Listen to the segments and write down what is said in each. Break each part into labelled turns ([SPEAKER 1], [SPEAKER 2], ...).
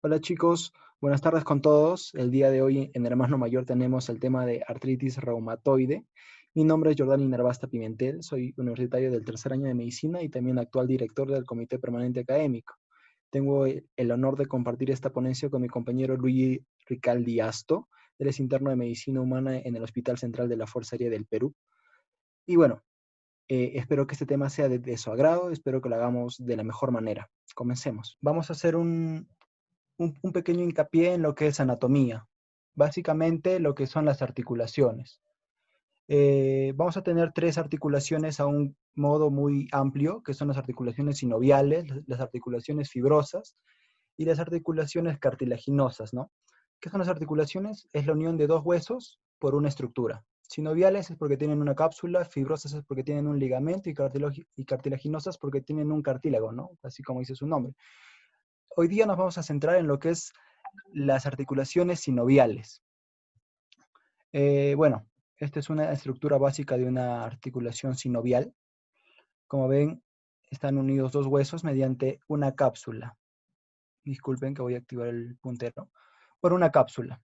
[SPEAKER 1] Hola chicos, buenas tardes con todos. El día de hoy en Hermano Mayor tenemos el tema de artritis reumatoide. Mi nombre es Jordani Narvasta Pimentel, soy universitario del tercer año de medicina y también actual director del Comité Permanente Académico. Tengo el honor de compartir esta ponencia con mi compañero Luigi Ricaldi Asto. Él es interno de Medicina Humana en el Hospital Central de la Fuerza Aérea del Perú. Y bueno, espero que este tema sea de su agrado, espero que lo hagamos de la mejor manera. Comencemos. Vamos a hacer un pequeño hincapié en lo que es anatomía, básicamente lo que son las articulaciones. Vamos a tener tres articulaciones a un modo muy amplio, que son las articulaciones sinoviales, las articulaciones fibrosas y las articulaciones cartilaginosas, ¿no? ¿Qué son las articulaciones? Es la unión de dos huesos por una estructura. Sinoviales es porque tienen una cápsula, fibrosas es porque tienen un ligamento y cartilaginosas porque tienen un cartílago, ¿no? Así como dice su nombre. Hoy día nos vamos a centrar en lo que es las articulaciones sinoviales. Bueno, esta es una estructura básica de una articulación sinovial. Como ven, están unidos dos huesos mediante una cápsula. Disculpen que voy a activar el puntero. Por una cápsula.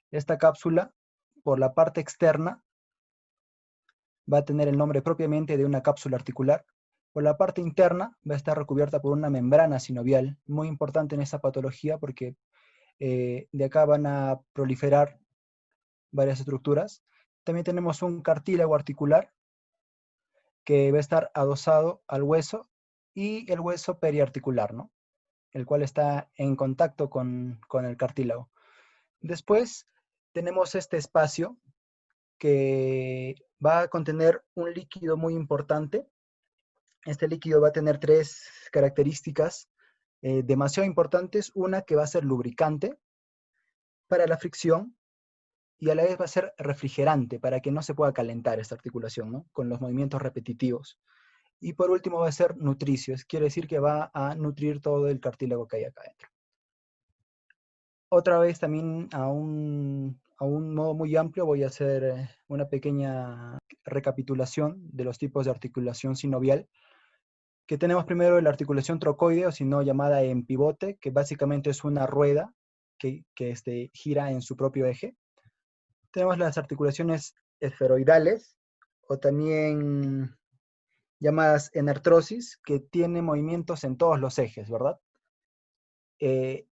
[SPEAKER 1] Esta cápsula, por la parte externa, va a tener el nombre propiamente de una cápsula articular. Por la parte interna va a estar recubierta por una membrana sinovial, muy importante en esta patología porque de acá van a proliferar varias estructuras. También tenemos un cartílago articular que va a estar adosado al hueso y el hueso periarticular, ¿no? El cual está en contacto con el cartílago. Después tenemos este espacio que va a contener un líquido muy importante. Este líquido va a tener tres características demasiado importantes. Una que va a ser lubricante para la fricción, y a la vez va a ser refrigerante para que no se pueda calentar esta articulación, ¿no? Con los movimientos repetitivos. Y por último va a ser nutricio, quiere decir que va a nutrir todo el cartílago que hay acá adentro. Otra vez también a un modo muy amplio voy a hacer una pequeña recapitulación de los tipos de articulación sinovial, que tenemos primero la articulación trocoide, o si no llamada en pivote, que básicamente es una rueda que gira en su propio eje. Tenemos las articulaciones esferoidales, o también llamadas en artrosis, que tiene movimientos en todos los ejes, ¿verdad?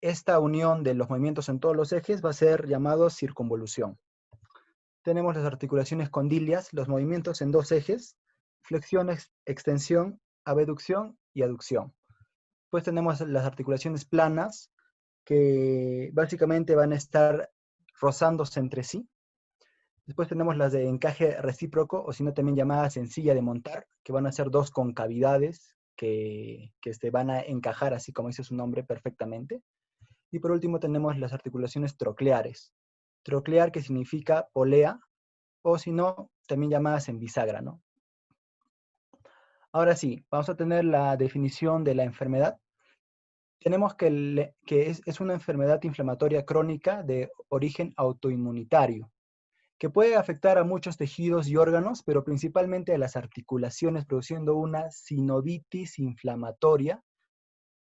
[SPEAKER 1] Esta unión de los movimientos en todos los ejes va a ser llamado circunvolución. Tenemos las articulaciones condilias, los movimientos en dos ejes, flexión, extensión, abducción y aducción. Después tenemos las articulaciones planas, que básicamente van a estar rozándose entre sí. Después tenemos las de encaje recíproco, o si no también llamadas sencilla de montar, que van a ser dos concavidades que van a encajar, así como dice su nombre, perfectamente. Y por último tenemos las articulaciones trocleares. Troclear, que significa polea, o si no, también llamadas en bisagra, ¿no? Ahora sí, vamos a tener la definición de la enfermedad. Tenemos que es una enfermedad inflamatoria crónica de origen autoinmunitario, que puede afectar a muchos tejidos y órganos, pero principalmente a las articulaciones, produciendo una sinovitis inflamatoria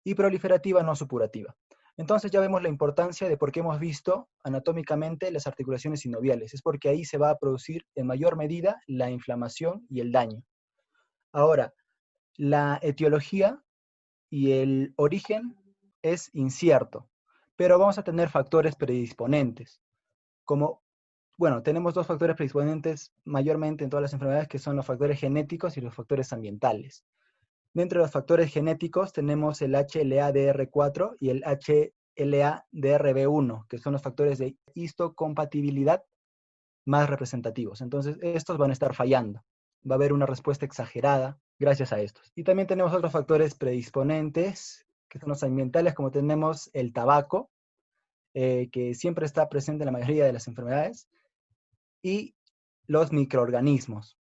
[SPEAKER 1] y proliferativa no supurativa. Entonces ya vemos la importancia de por qué hemos visto anatómicamente las articulaciones sinoviales. Es porque ahí se va a producir en mayor medida la inflamación y el daño. Ahora, la etiología y el origen es incierto, pero vamos a tener factores predisponentes, como bueno, tenemos dos factores predisponentes mayormente en todas las enfermedades, que son los factores genéticos y los factores ambientales. Dentro de los factores genéticos tenemos el HLA-DR4 y el HLA-DRB1, que son los factores de histocompatibilidad más representativos. Entonces, estos van a estar fallando. Va a haber una respuesta exagerada gracias a estos. Y también tenemos otros factores predisponentes, que son los ambientales, como tenemos el tabaco, que siempre está presente en la mayoría de las enfermedades, y los microorganismos,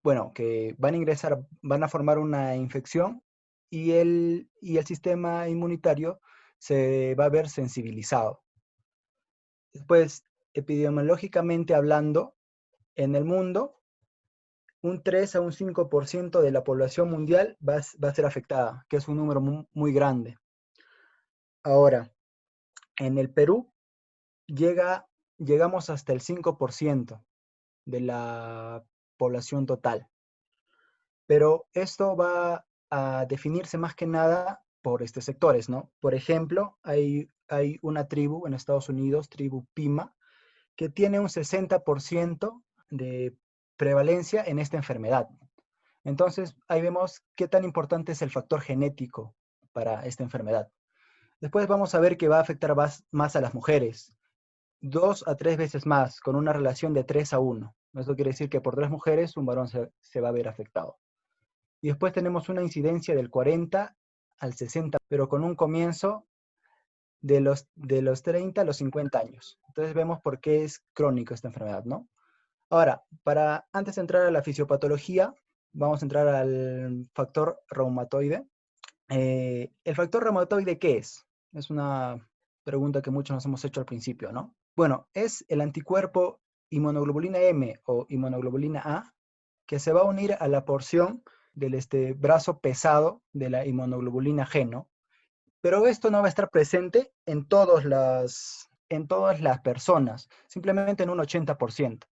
[SPEAKER 1] bueno, que van a ingresar, van a formar una infección y el sistema inmunitario se va a ver sensibilizado. Después, epidemiológicamente hablando, en el mundo, un 3 a un 5% de la población mundial va a ser afectada, que es un número muy grande. Ahora, en el Perú llegamos hasta el 5% de la población total. Pero esto va a definirse más que nada por sectores, ¿no? Por ejemplo, hay una tribu en Estados Unidos, tribu Pima, que tiene un 60% de prevalencia en esta enfermedad. Entonces, ahí vemos qué tan importante es el factor genético para esta enfermedad. Después vamos a ver que va a afectar más a las mujeres, 2 a 3 veces más, con una relación de 3 a 1. Eso quiere decir que por 3 mujeres un varón se va a ver afectado. Y después tenemos una incidencia del 40 al 60, pero con un comienzo de los 30 a los 50 años. Entonces vemos por qué es crónico esta enfermedad, ¿no? Ahora, antes de entrar a la fisiopatología, vamos a entrar al factor reumatoide. ¿El factor reumatoide qué es? Es una pregunta que muchos nos hemos hecho al principio, ¿no? Bueno, es el anticuerpo inmunoglobulina M o inmunoglobulina A que se va a unir a la porción del brazo pesado de la inmunoglobulina G, ¿no? Pero esto no va a estar presente en todas las personas, simplemente en un 80%.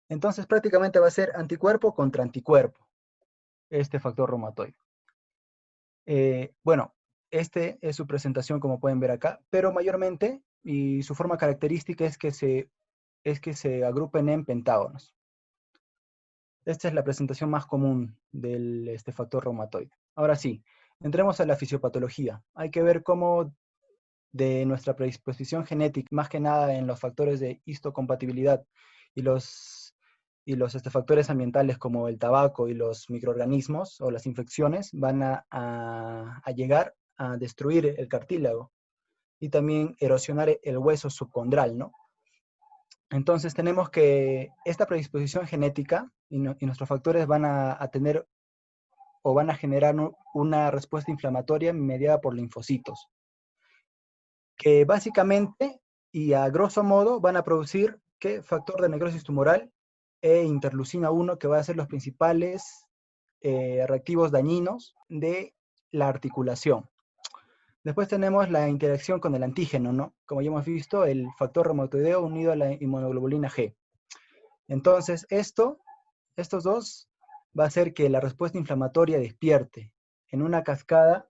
[SPEAKER 1] Entonces prácticamente va a ser anticuerpo contra anticuerpo, este factor reumatoide. Bueno, este es su presentación como pueden ver acá, pero mayormente, y su forma característica es que se agrupen en pentágonos. Esta es la presentación más común del factor reumatoide. Ahora sí, entremos a la fisiopatología. Hay que ver cómo de nuestra predisposición genética, más que nada en los factores de histocompatibilidad y los factores ambientales como el tabaco y los microorganismos o las infecciones van a llegar a destruir el cartílago y también erosionar el hueso subcondral, ¿no? Entonces tenemos que esta predisposición genética y nuestros factores van a tener o van a generar una respuesta inflamatoria mediada por linfocitos, que básicamente y a grosso modo van a producir ¿qué? Factor de necrosis tumoral e interleucina 1, que van a ser los principales reactivos dañinos de la articulación. Después tenemos la interacción con el antígeno, ¿no? Como ya hemos visto, el factor reumatoideo unido a la inmunoglobulina G. Entonces, estos dos va a hacer que la respuesta inflamatoria despierte en una cascada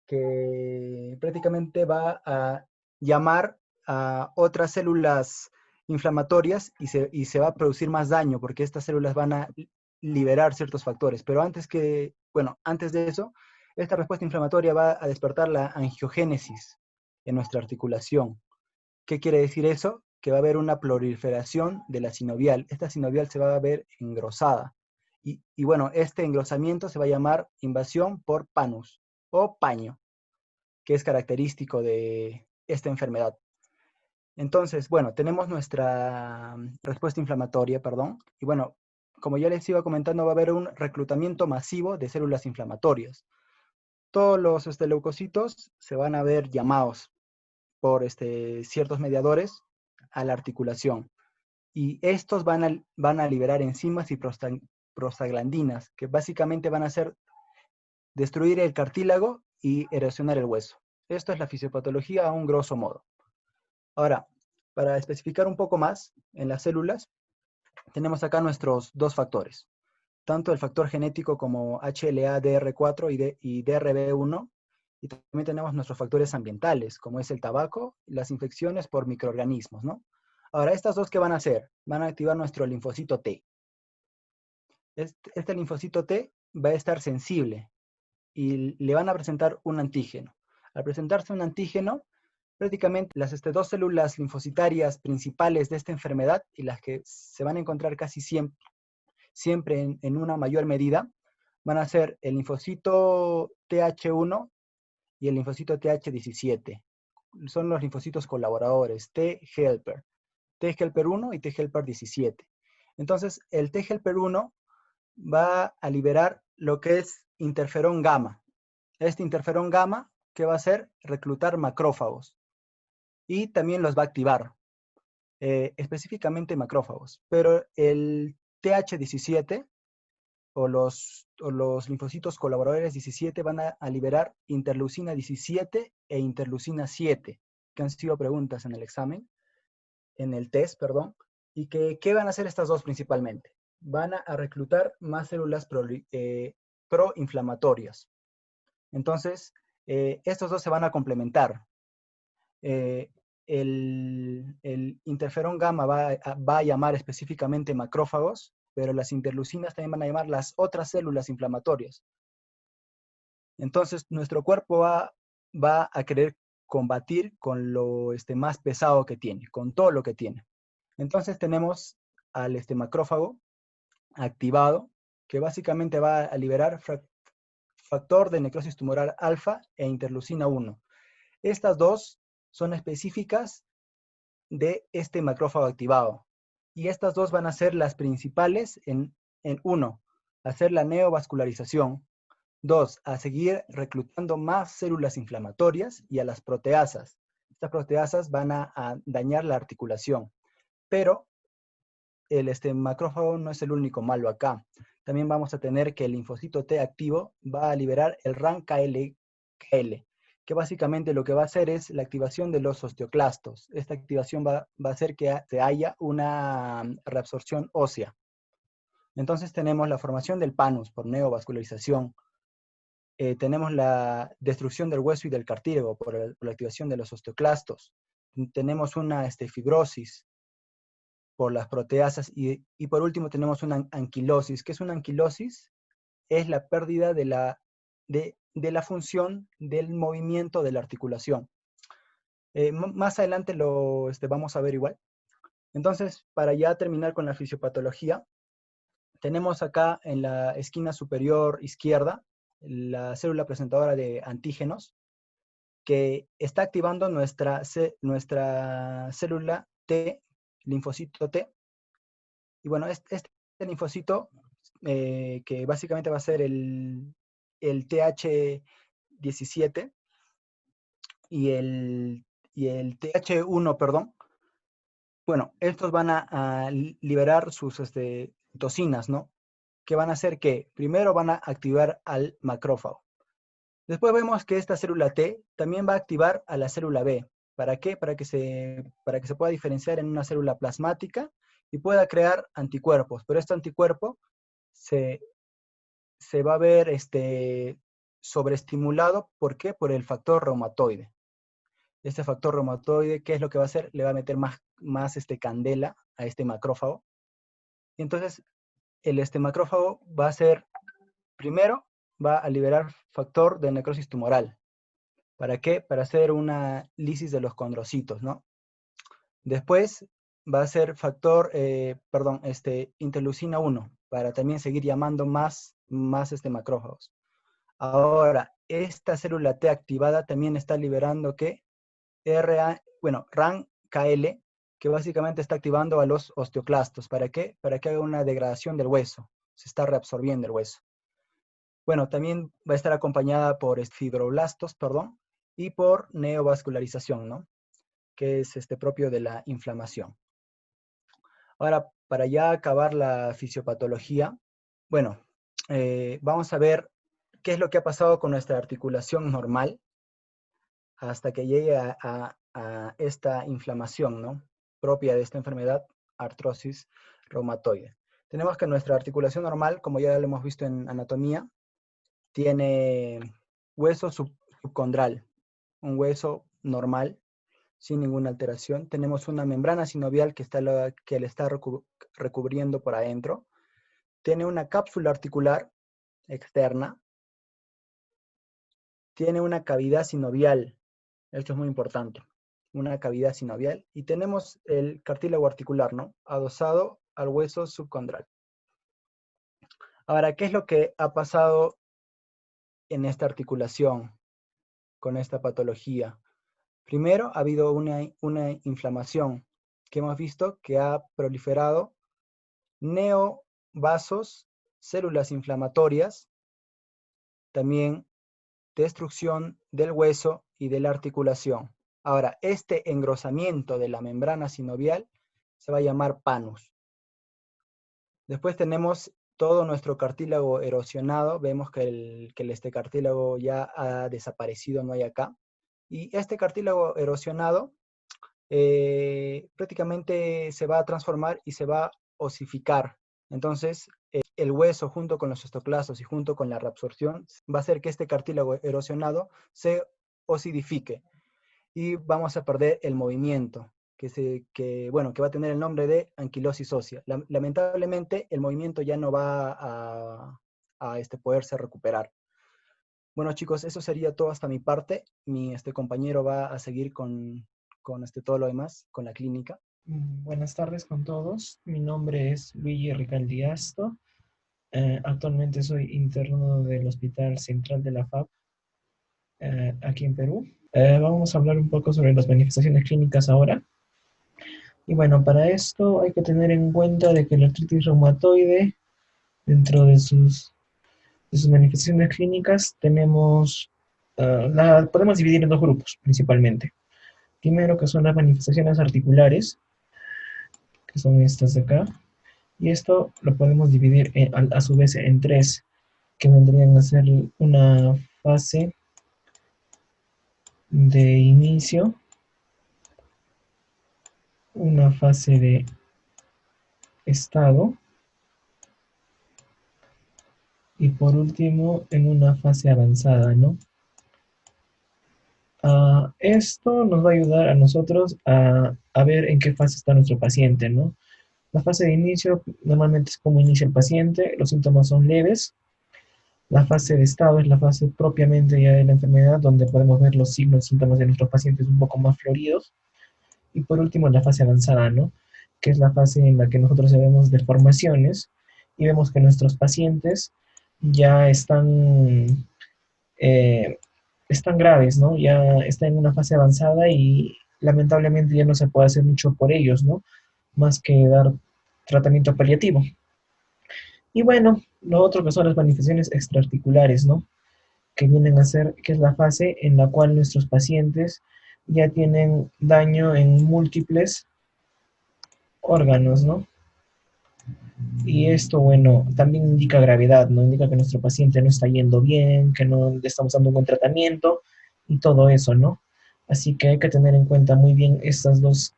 [SPEAKER 1] que prácticamente va a llamar a otras células inflamatorias y se va a producir más daño porque estas células van a liberar ciertos factores. Pero antes de eso, esta respuesta inflamatoria va a despertar la angiogénesis en nuestra articulación. ¿Qué quiere decir eso? Que va a haber una proliferación de la sinovial. Esta sinovial se va a ver engrosada. Y bueno, este engrosamiento se va a llamar invasión por panus o paño, que es característico de esta enfermedad. Entonces, bueno, tenemos nuestra respuesta inflamatoria, perdón. Y bueno, como ya les iba comentando, va a haber un reclutamiento masivo de células inflamatorias. Todos los leucocitos se van a ver llamados por ciertos mediadores a la articulación. Y estos van a liberar enzimas y prostaglandinas, que básicamente van a hacer destruir el cartílago y erosionar el hueso. Esto es la fisiopatología a un grosso modo. Ahora, para especificar un poco más en las células, tenemos acá nuestros dos factores, tanto el factor genético como HLA-DR4 y DRB1, y también tenemos nuestros factores ambientales, como es el tabaco y las infecciones por microorganismos, ¿no? Ahora, estas dos, ¿qué van a hacer? Van a activar nuestro linfocito T. Este linfocito T va a estar sensible y le van a presentar un antígeno. Al presentarse un antígeno, prácticamente las dos células linfocitarias principales de esta enfermedad y las que se van a encontrar casi siempre en una mayor medida, van a ser el linfocito TH1 y el linfocito TH17. Son los linfocitos colaboradores, T-helper. T-helper 1 y T-helper 17. Entonces, el T-helper 1 va a liberar lo que es interferón gamma. Este interferón gamma, ¿qué va a hacer? Reclutar macrófagos. Y también los va a activar, específicamente macrófagos. Pero el TH17 los linfocitos colaboradores 17 van a liberar interleucina 17 e interleucina 7, que han sido preguntas en el examen, en el test, perdón. ¿Y qué van a hacer estas dos principalmente? Van a reclutar más células proinflamatorias. Entonces, estos dos se van a complementar. El interferón gamma va a llamar específicamente macrófagos, pero las interleucinas también van a llamar las otras células inflamatorias. Entonces, nuestro cuerpo va a querer combatir con lo más pesado que tiene, con todo lo que tiene. Entonces, tenemos al macrófago activado, que básicamente va a liberar factor de necrosis tumoral alfa e interleucina 1. Estas dos son específicas de este macrófago activado. Y estas dos van a ser las principales en uno, hacer la neovascularización. Dos, a seguir reclutando más células inflamatorias y a las proteasas. Estas proteasas van a dañar la articulación. Pero el macrófago no es el único malo acá. También vamos a tener que el linfocito T activo va a liberar el RAN-KL, que básicamente lo que va a hacer es la activación de los osteoclastos. Esta activación va a hacer que haya una reabsorción ósea. Entonces tenemos la formación del panus por neovascularización. Tenemos la destrucción del hueso y del cartílago por la activación de los osteoclastos. Tenemos una fibrosis por las proteasas y por último tenemos una anquilosis. ¿Qué es una anquilosis? Es la pérdida de la función del movimiento de la articulación. Más adelante lo vamos a ver igual. Entonces, para ya terminar con la fisiopatología, tenemos acá en la esquina superior izquierda la célula presentadora de antígenos que está activando nuestra célula T, linfocito T. Y bueno, este linfocito, que básicamente va a ser el TH17 y el TH1, perdón. Bueno, estos van a liberar sus citocinas, ¿no? Que van a hacer que primero van a activar al macrófago. Después vemos que esta célula T también va a activar a la célula B. ¿Para qué? Para que se pueda diferenciar en una célula plasmática y pueda crear anticuerpos. Pero este anticuerpo se va a ver sobreestimulado. ¿Por qué? Por el factor reumatoide. Este factor reumatoide, ¿qué es lo que va a hacer? Le va a meter más candela a este macrófago. Y entonces, el macrófago va a ser, primero, va a liberar factor de necrosis tumoral. ¿Para qué? Para hacer una lisis de los condrocitos, ¿no? Después va a ser interleucina 1, para también seguir llamando más macrófagos. Ahora, esta célula T activada también está liberando ¿qué? RAN-KL, que básicamente está activando a los osteoclastos. ¿Para qué? Para que haga una degradación del hueso. Se está reabsorbiendo el hueso. Bueno, también va a estar acompañada por fibroblastos, perdón, y por neovascularización, ¿no? Que es propio de la inflamación. Ahora, para ya acabar la fisiopatología, bueno, vamos a ver qué es lo que ha pasado con nuestra articulación normal hasta que llegue a esta inflamación, ¿no? Propia de esta enfermedad, artrosis reumatoide. Tenemos que nuestra articulación normal, como ya lo hemos visto en anatomía, tiene hueso subcondral, un hueso normal, sin ninguna alteración. Tenemos una membrana sinovial que le está recubriendo por adentro. Tiene una cápsula articular externa. Tiene una cavidad sinovial. Esto es muy importante. Una cavidad sinovial. Y tenemos el cartílago articular, ¿no? Adosado al hueso subcondral. Ahora, ¿qué es lo que ha pasado en esta articulación con esta patología? Primero, ha habido una inflamación que hemos visto que ha proliferado neovasos, células inflamatorias, también destrucción del hueso y de la articulación. Ahora, este engrosamiento de la membrana sinovial se va a llamar panus. Después tenemos todo nuestro cartílago erosionado, vemos que este cartílago ya ha desaparecido, no hay acá. Y este cartílago erosionado prácticamente se va a transformar y se va a osificar. Entonces, el hueso junto con los osteoclastos y junto con la reabsorción va a hacer que este cartílago erosionado se osidifique y vamos a perder el movimiento, bueno, que va a tener el nombre de anquilosis ósea. Lamentablemente, el movimiento ya no va a poderse recuperar. Bueno, chicos, eso sería todo hasta mi parte. Mi compañero va a seguir con todo lo demás, con la clínica.
[SPEAKER 2] Buenas tardes con todos. Mi nombre es Luigi Ricaldiasto. Actualmente soy interno del Hospital Central de la FAP, aquí en Perú. Vamos a hablar un poco sobre las manifestaciones clínicas ahora. Y bueno, para esto hay que tener en cuenta de que la artritis reumatoide, dentro de sus manifestaciones clínicas, la podemos dividir en dos grupos principalmente. Primero, que son las manifestaciones articulares, que son estas de acá. Y esto lo podemos dividir a su vez en tres, que vendrían a ser una fase de inicio, una fase de estado y por último en una fase avanzada, ¿no? Esto nos va a ayudar a nosotros a ver en qué fase está nuestro paciente, ¿no? La fase de inicio normalmente es como inicia el paciente, los síntomas son leves. La fase de estado es la fase propiamente ya de la enfermedad, donde podemos ver los signos y síntomas de nuestros pacientes un poco más floridos. Y por último, la fase avanzada, ¿no? Que es la fase en la que nosotros vemos deformaciones y vemos que nuestros pacientes ya eh, están graves, ¿no? Ya están en una fase avanzada y lamentablemente ya no se puede hacer mucho por ellos, ¿no? Más que dar tratamiento paliativo. Y bueno, lo otro que son las manifestaciones extraarticulares, ¿no? Que vienen a ser, que es la fase en la cual nuestros pacientes ya tienen daño en múltiples órganos, ¿no? Y esto, bueno, también indica gravedad, ¿no? Indica que nuestro paciente no está yendo bien, que no le estamos dando un buen tratamiento y todo eso, ¿no? Así que hay que tener en cuenta muy bien estas dos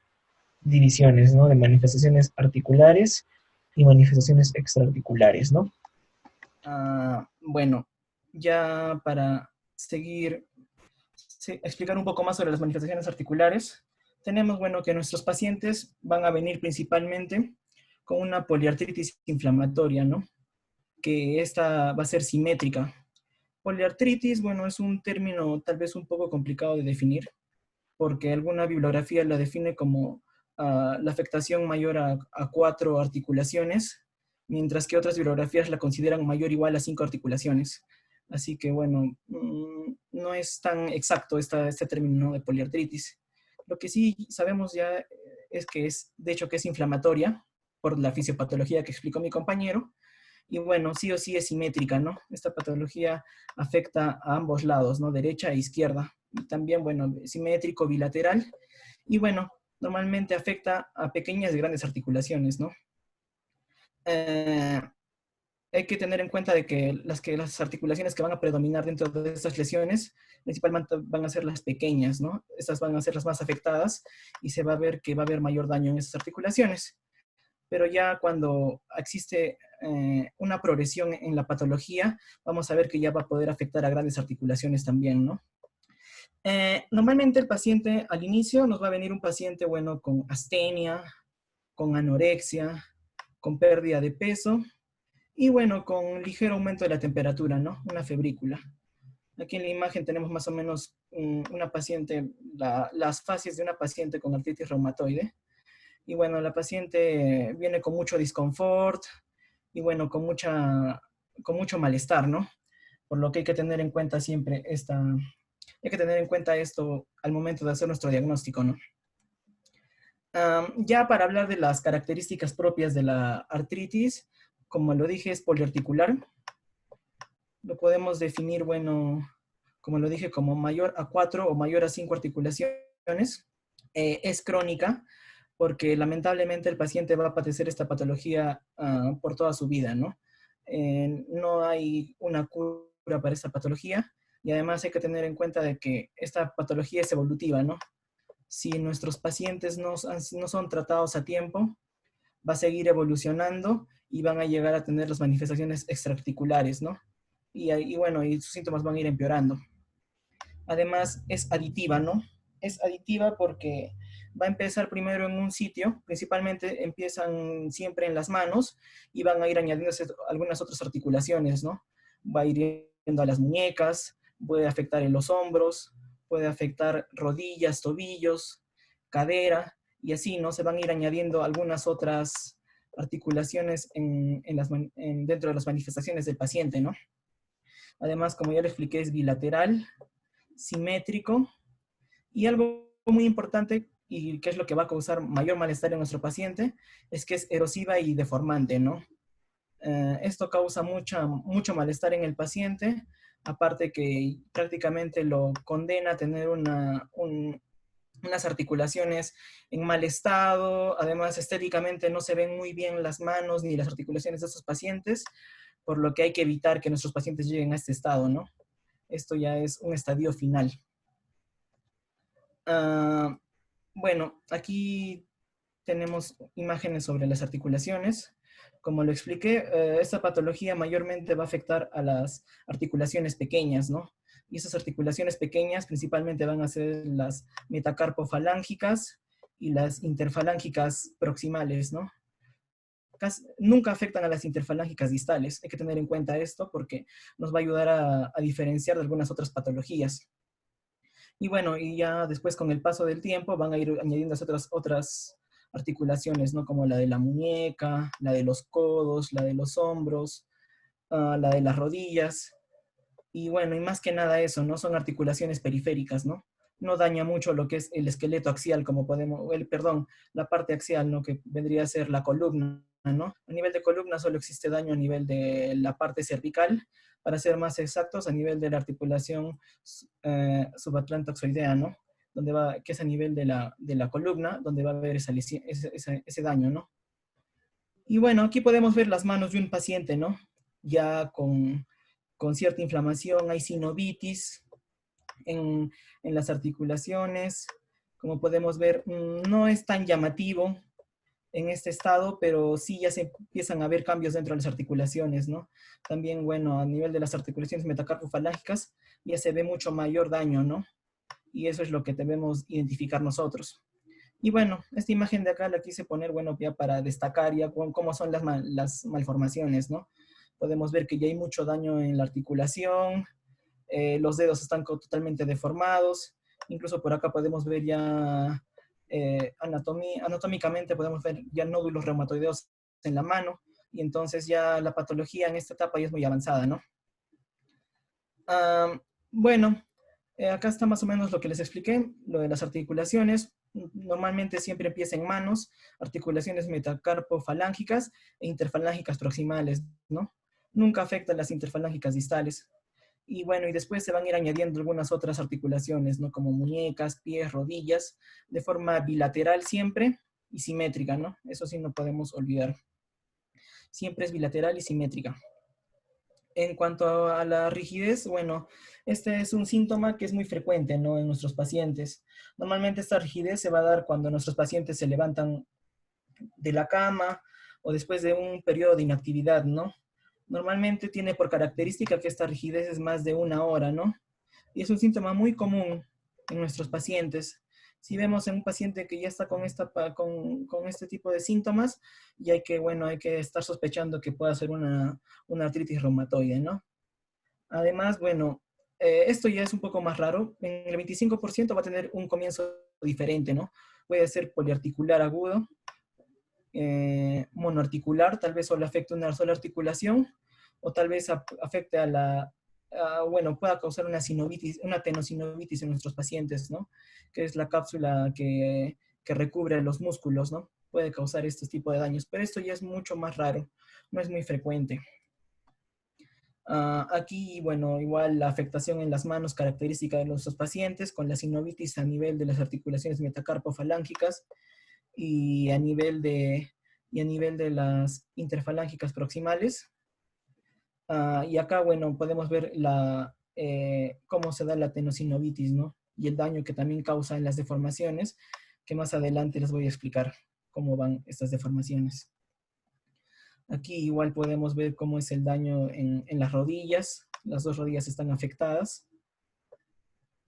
[SPEAKER 2] divisiones, ¿no? De manifestaciones articulares y manifestaciones extraarticulares, ¿no? Bueno, ya para seguir, explicar un poco más sobre las manifestaciones articulares, tenemos, bueno, que nuestros pacientes van a venir principalmente con una poliartritis inflamatoria, ¿no? Que esta va a ser simétrica. Poliartritis, bueno, es un término tal vez un poco complicado de definir, porque alguna bibliografía la define como la afectación mayor a 4 articulaciones, mientras que otras bibliografías la consideran mayor o igual a 5 articulaciones. Así que, bueno, no es tan exacto este término, ¿no?, de poliartritis. Lo que sí sabemos ya es que de hecho, que es inflamatoria por la fisiopatología que explicó mi compañero. Y bueno, sí o sí es simétrica, ¿no? Esta patología afecta a ambos lados, ¿no? Derecha e izquierda. Y también, bueno, simétrico, bilateral. Y bueno, normalmente afecta a pequeñas y grandes articulaciones, ¿no? Hay que tener en cuenta de que las articulaciones que van a predominar dentro de estas lesiones principalmente van a ser las pequeñas, ¿no? Estas van a ser las más afectadas y se va a ver que va a haber mayor daño en esas articulaciones. Pero ya cuando existe una progresión en la patología, vamos a ver que ya va a poder afectar a grandes articulaciones también, ¿no? Normalmente el paciente al inicio nos va a venir un paciente, bueno, con astenia, con anorexia, con pérdida de peso y, bueno, con ligero aumento de la temperatura, ¿no? Una febrícula. Aquí en la imagen tenemos más o menos una paciente, las fases de una paciente con artritis reumatoide. Y bueno, la paciente viene con mucho disconfort y bueno, con mucho malestar, ¿no? Por lo que hay que tener en cuenta siempre hay que tener en cuenta esto al momento de hacer nuestro diagnóstico, ¿no? Ya para hablar de las características propias de la artritis, como lo dije, es poliarticular. Lo podemos definir, bueno, como lo dije, como mayor a 4 o mayor a 5 articulaciones. Es crónica, porque lamentablemente el paciente va a padecer esta patología por toda su vida, ¿no? No hay una cura para esta patología, y además hay que tener en cuenta de que esta patología es evolutiva, ¿no? Si nuestros pacientes no son tratados a tiempo, va a seguir evolucionando y van a llegar a tener las manifestaciones extraarticulares, ¿no? Y bueno, y sus síntomas van a ir empeorando. Además, es aditiva, ¿no? Es aditiva porque va a empezar primero en un sitio, principalmente empiezan siempre en las manos y van a ir añadiéndose algunas otras articulaciones, ¿no? Va a ir yendo a las muñecas, puede afectar en los hombros, puede afectar rodillas, tobillos, cadera, y así, ¿no? Se van a ir añadiendo algunas otras articulaciones dentro de las manifestaciones del paciente, ¿no? Además, como ya le expliqué, es bilateral, simétrico, y algo muy importante y que es lo que va a causar mayor malestar en nuestro paciente es que es erosiva y deformante, ¿no? Esto causa mucho malestar en el paciente, aparte que prácticamente lo condena a tener unas articulaciones en mal estado. Además, estéticamente no se ven muy bien las manos ni las articulaciones de estos pacientes, por lo que hay que evitar que nuestros pacientes lleguen a este estado, ¿no? Esto ya es un estadio final. Uh, bueno, aquí tenemos imágenes sobre las articulaciones. Como lo expliqué, esta patología mayormente va a afectar a las articulaciones pequeñas, ¿no? Y esas articulaciones pequeñas principalmente van a ser las metacarpofalángicas y las interfalángicas proximales, ¿no? Nunca afectan a las interfalángicas distales. Hay que tener en cuenta esto porque nos va a ayudar a diferenciar de algunas otras patologías. Y bueno, y ya después con el paso del tiempo van a ir añadiendo otras articulaciones, ¿no? Como la de la muñeca, la de los codos, la de los hombros, la de las rodillas. Y bueno, y más que nada eso, ¿no? Son articulaciones periféricas, ¿no? No daña mucho lo que es el esqueleto axial, como perdón, la parte axial, ¿no? Que vendría a ser la columna, ¿no? A nivel de columna solo existe daño a nivel de la parte cervical, para ser más exactos, a nivel de la articulación subatlantoxoidea, ¿no? Que es a nivel de la columna, donde va a haber ese daño, ¿no? Y bueno, aquí podemos ver las manos de un paciente, ¿no? Ya con cierta inflamación, hay sinovitis en las articulaciones. Como podemos ver, no es tan llamativo en este estado, pero sí ya se empiezan a ver cambios dentro de las articulaciones, ¿no? También, bueno, a nivel de las articulaciones metacarpofalángicas ya se ve mucho mayor daño, ¿no? Y eso es lo que debemos identificar nosotros. Y bueno, esta imagen de acá la quise poner, bueno, ya para destacar ya cómo son las malformaciones, ¿no? Podemos ver que ya hay mucho daño en la articulación, los dedos están totalmente deformados, incluso por acá podemos ver ya anatómicamente podemos ver ya nódulos reumatoideos en la mano, y entonces ya la patología en esta etapa ya es muy avanzada, ¿no? Bueno, acá está más o menos lo que les expliqué, lo de las articulaciones. Normalmente siempre empieza en manos, articulaciones metacarpofalángicas e interfalángicas proximales, ¿no? Nunca afectan las interfalángicas distales. Y bueno, y después se van a ir añadiendo algunas otras articulaciones, ¿no? Como muñecas, pies, rodillas, de forma bilateral siempre y simétrica, ¿no? Eso sí no podemos olvidar. Siempre es bilateral y simétrica. En cuanto a la rigidez, bueno, este es un síntoma que es muy frecuente, ¿no? En nuestros pacientes. Normalmente esta rigidez se va a dar cuando nuestros pacientes se levantan de la cama o después de un periodo de inactividad, ¿no? Normalmente tiene por característica que esta rigidez es más de 1 hora, ¿no? Y es un síntoma muy común en nuestros pacientes. Si vemos en un paciente que ya está con este tipo de síntomas, y hay que estar sospechando que pueda ser una artritis reumatoide, ¿no? Además, bueno, esto ya es un poco más raro. En el 25% va a tener un comienzo diferente, ¿no? Puede ser poliarticular agudo, monoarticular, tal vez solo afecte una sola articulación, o tal vez afecte bueno, pueda causar una sinovitis, una tenosinovitis en nuestros pacientes, ¿no? Que es la cápsula que recubre los músculos, ¿no? Puede causar este tipo de daños, pero esto ya es mucho más raro, no es muy frecuente. Aquí, bueno, igual la afectación en las manos característica de nuestros pacientes, con la sinovitis a nivel de las articulaciones metacarpofalángicas y a nivel de las interfalángicas proximales. Y acá, bueno, podemos ver cómo se da la tenosinovitis, ¿no? Y el daño que también causa en las deformaciones, que más adelante les voy a explicar cómo van estas deformaciones. Aquí igual podemos ver cómo es el daño en las rodillas. Las dos rodillas están afectadas.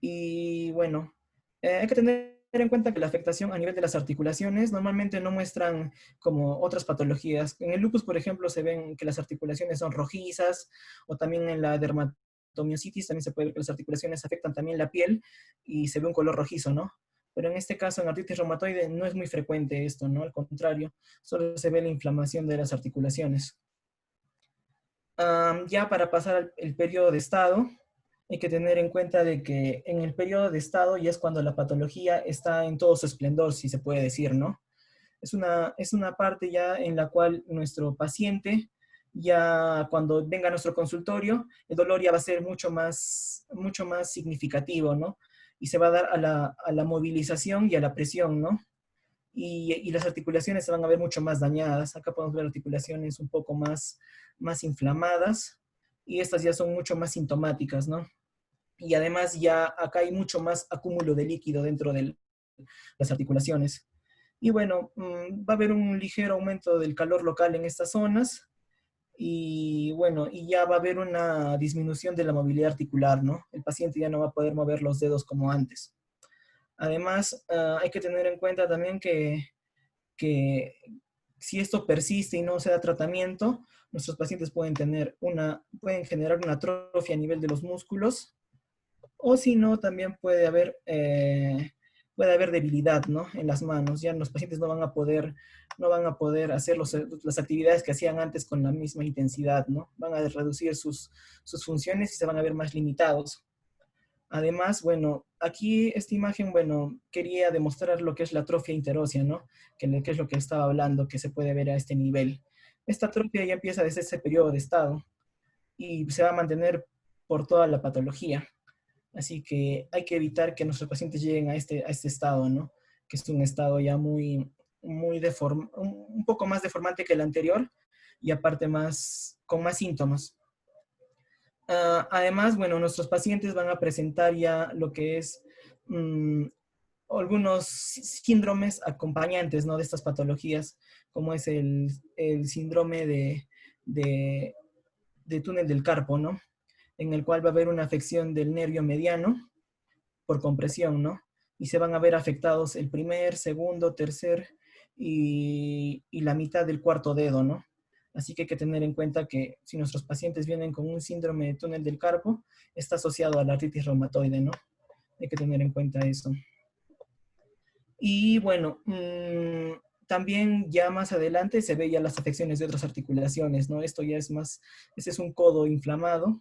[SPEAKER 2] Y bueno, hay que tener en cuenta que la afectación a nivel de las articulaciones normalmente no muestran como otras patologías. En el lupus, por ejemplo, se ven que las articulaciones son rojizas, o también en la dermatomiositis también se puede ver que las articulaciones afectan también la piel y se ve un color rojizo, ¿no? Pero en este caso, en artritis reumatoide, no es muy frecuente esto, ¿no? Al contrario, solo se ve la inflamación de las articulaciones. Ya para pasar al periodo de estado, hay que tener en cuenta de que en el periodo de estado ya es cuando la patología está en todo su esplendor, si se puede decir, ¿no? Es una parte ya en la cual nuestro paciente, ya cuando venga a nuestro consultorio, el dolor ya va a ser mucho más significativo, ¿no? Y se va a dar a la movilización y a la presión, ¿no? Y las articulaciones se van a ver mucho más dañadas. Acá podemos ver articulaciones un poco más inflamadas, y estas ya son mucho más sintomáticas, ¿no? Y además ya acá hay mucho más acúmulo de líquido dentro de las articulaciones. Y bueno, va a haber un ligero aumento del calor local en estas zonas, y bueno, y ya va a haber una disminución de la movilidad articular, ¿no? El paciente ya no va a poder mover los dedos como antes. Además, hay que tener en cuenta también que si esto persiste y no se da tratamiento, nuestros pacientes pueden generar una atrofia a nivel de los músculos, o si no, también puede haber debilidad, ¿no? En las manos. Ya los pacientes no van a poder hacer las actividades que hacían antes con la misma intensidad, ¿no? Van a reducir sus funciones y se van a ver más limitados. Además, bueno, aquí esta imagen, bueno, quería demostrar lo que es la atrofia interósea, ¿no? Que es lo que estaba hablando, que se puede ver a este nivel. Esta atrofia ya empieza desde ese periodo de estado y se va a mantener por toda la patología. Así que hay que evitar que nuestros pacientes lleguen a este estado, ¿no? Que es un estado ya un poco más deformante que el anterior, y aparte con más síntomas. Además, bueno, nuestros pacientes van a presentar ya lo que es algunos síndromes acompañantes, ¿no? De estas patologías, como es el síndrome de, de túnel del carpo, ¿no? En el cual va a haber una afección del nervio mediano por compresión, ¿no? Y se van a ver afectados el primer, segundo, tercer y la mitad del cuarto dedo, ¿no? Así que hay que tener en cuenta que si nuestros pacientes vienen con un síndrome de túnel del carpo, está asociado a la artritis reumatoide, ¿no? Hay que tener en cuenta eso. Y bueno, también ya más adelante se ve ya las afecciones de otras articulaciones, ¿no? Esto ya es más, este es un codo inflamado,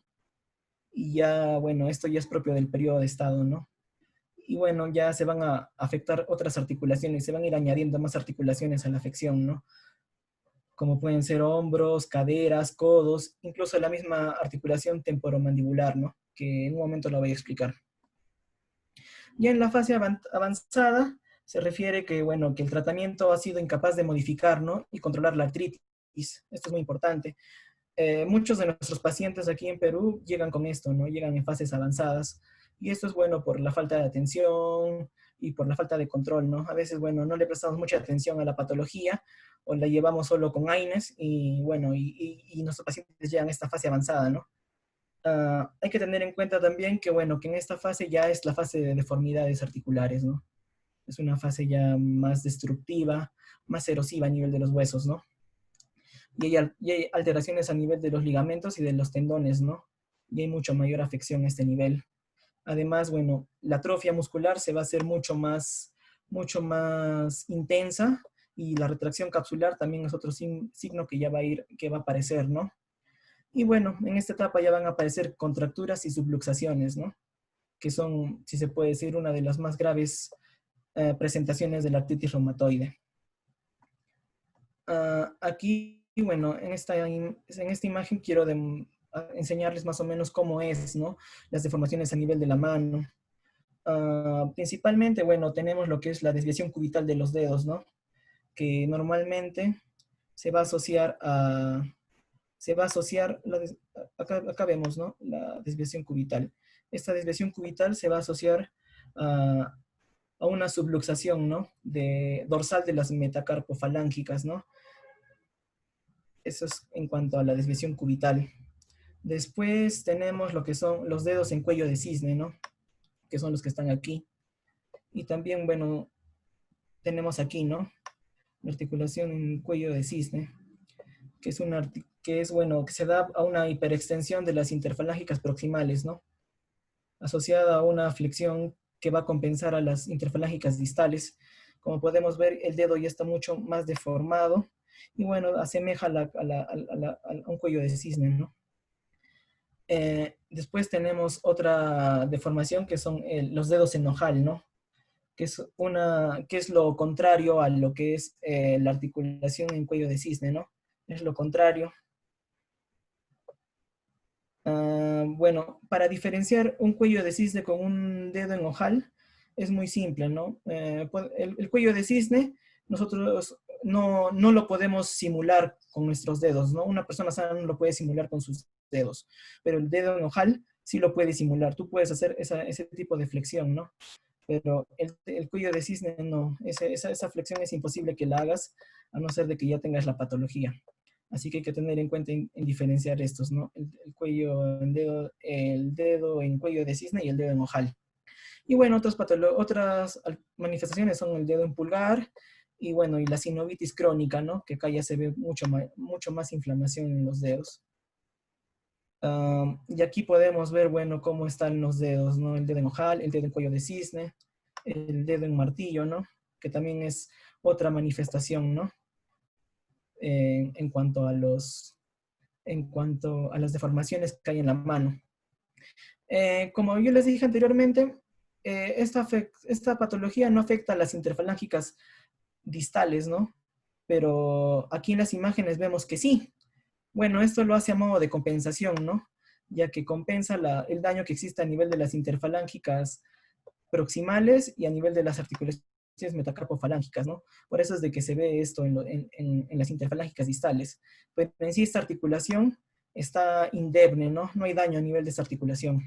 [SPEAKER 2] y ya, bueno, esto ya es propio del periodo de estado, ¿no? Y bueno, ya se van a afectar otras articulaciones, se van a ir añadiendo más articulaciones a la afección, ¿no? Como pueden ser hombros, caderas, codos, incluso la misma articulación temporomandibular, ¿no? Que en un momento la voy a explicar. Ya en la fase avanzada se refiere que, bueno, que el tratamiento ha sido incapaz de modificar, ¿no? Y controlar la artritis. Esto es muy importante. Muchos de nuestros pacientes aquí en Perú llegan con esto, ¿no? Llegan en fases avanzadas. Y esto es bueno por la falta de atención y por la falta de control, ¿no? A veces, bueno, no le prestamos mucha atención a la patología, o la llevamos solo con AINES, y bueno, y nuestros pacientes llegan a esta fase avanzada, ¿no? Hay que tener en cuenta también que, bueno, que en esta fase ya es la fase de deformidades articulares, ¿no? Es una fase ya más destructiva, más erosiva a nivel de los huesos, ¿no? Y hay alteraciones a nivel de los ligamentos y de los tendones, ¿no? Y hay mucha mayor afección a este nivel. Además, bueno, la atrofia muscular se va a hacer mucho más intensa, y la retracción capsular también es otro signo que ya que va a aparecer, ¿no? Y bueno, en esta etapa ya van a aparecer contracturas y subluxaciones, ¿no? Que son, si se puede decir, una de las más graves presentaciones de la artritis reumatoide. Aquí, bueno, en esta imagen quiero enseñarles más o menos cómo es, ¿no? Las deformaciones a nivel de la mano. Principalmente, bueno, tenemos lo que es la desviación cubital de los dedos, ¿no? Que normalmente se va a asociar se va a asociar, acá vemos, ¿no? La desviación cubital. Esta desviación cubital se va a asociar a una subluxación, ¿no? Dorsal de las metacarpofalángicas, ¿no? Eso es en cuanto a la desviación cubital. Después tenemos lo que son los dedos en cuello de cisne, ¿no? Que son los que están aquí. Y también, bueno, tenemos aquí, ¿no? La articulación en cuello de cisne, que es, bueno, que se da a una hiperextensión de las interfalángicas proximales, ¿no? Asociada a una flexión que va a compensar a las interfalángicas distales. Como podemos ver, el dedo ya está mucho más deformado y bueno, asemeja a un cuello de cisne, ¿no? Después tenemos otra deformación que son los dedos en ojal, ¿no? Que es lo contrario a lo que es la articulación en cuello de cisne, ¿no? Es lo contrario. Bueno, para diferenciar un cuello de cisne con un dedo en ojal, es muy simple, ¿no? El cuello de cisne, nosotros no lo podemos simular con nuestros dedos, ¿no? Una persona sana no lo puede simular con sus dedos, pero el dedo en ojal sí lo puede simular. Tú puedes hacer ese tipo de flexión, ¿no? Pero el cuello de cisne no, esa flexión es imposible que la hagas, a no ser de que ya tengas la patología. Así que hay que tener en cuenta en diferenciar estos, ¿no? El dedo en cuello de cisne y el dedo en ojal. Y bueno, otras manifestaciones son el dedo en pulgar y bueno, y la sinovitis crónica, ¿no? Que acá ya se ve mucho más inflamación en los dedos. Y aquí podemos ver, bueno, cómo están los dedos, ¿no? El dedo en ojal, el dedo en cuello de cisne, el dedo en martillo, ¿no? Que también es otra manifestación, ¿no? En cuanto a las deformaciones que hay en la mano. Como yo les dije anteriormente, esta patología no afecta a las interfalángicas distales, ¿no? Pero aquí en las imágenes vemos que sí. Bueno, esto lo hace a modo de compensación, ¿no? Ya que compensa el daño que existe a nivel de las interfalángicas proximales y a nivel de las articulaciones metacarpofalángicas, ¿no? Por eso es de que se ve esto en las interfalángicas distales. Pero en sí esta articulación está indemne, ¿no? No hay daño a nivel de esta articulación.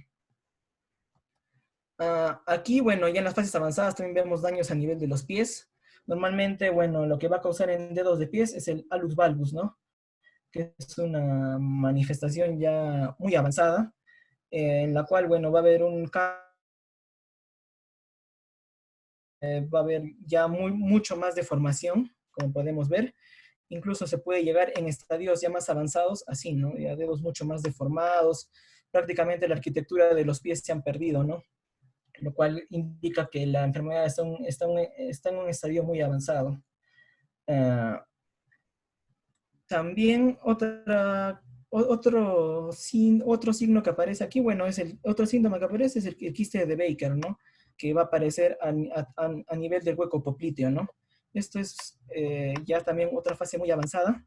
[SPEAKER 2] Aquí, bueno, ya en las fases avanzadas también vemos daños a nivel de los pies. Normalmente, bueno, lo que va a causar en dedos de pies es el hallux valgus, ¿no? Que es una manifestación ya muy avanzada, en la cual, bueno, va a haber va a haber ya mucho más deformación, como podemos ver. Incluso se puede llegar en estadios ya más avanzados, así, ¿no? Ya dedos mucho más deformados, prácticamente la arquitectura de los pies se han perdido, ¿no? Lo cual indica que la enfermedad está en un estadio muy avanzado. También otro signo que aparece aquí, bueno, otro síntoma que aparece es el quiste de Baker, ¿no? Que va a aparecer a nivel del hueco popliteo, ¿no? Esto es ya también otra fase muy avanzada.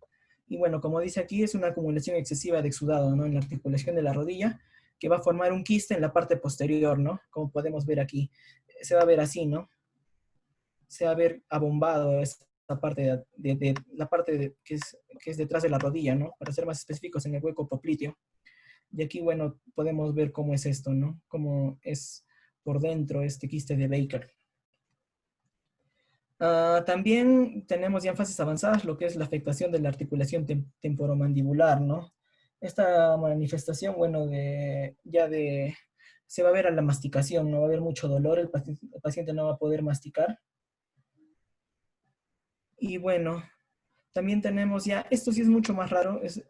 [SPEAKER 2] Y bueno, como dice aquí, es una acumulación excesiva de exudado, ¿no? En la articulación de la rodilla, que va a formar un quiste en la parte posterior, ¿no? Como podemos ver aquí. Se va a ver así, ¿no? Se va a ver abombado esta parte la parte que es detrás de la rodilla, ¿no? Para ser más específicos en el hueco popliteo. Y aquí, bueno, podemos ver cómo es esto, ¿no? Cómo es por dentro este quiste de Baker. También tenemos ya en fases avanzadas lo que es la afectación de la articulación temporomandibular, ¿no? Esta manifestación, bueno, se va a ver a la masticación, no va a haber mucho dolor, el paciente no va a poder masticar. Y bueno, también tenemos ya, esto sí es mucho más raro, es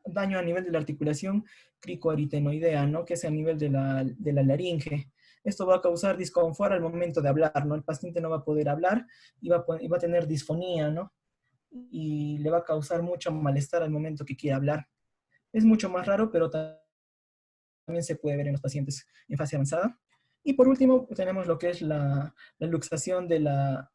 [SPEAKER 2] daño a nivel de la articulación cricoaritenoidea, ¿no? Que es a nivel de la laringe. Esto va a causar disconfort al momento de hablar, ¿no? El paciente no va a poder hablar y va a tener disfonía, ¿no? Y le va a causar mucho malestar al momento que quiera hablar. Es mucho más raro, pero también se puede ver en los pacientes en fase avanzada. Y por último, tenemos lo que es la luxación de la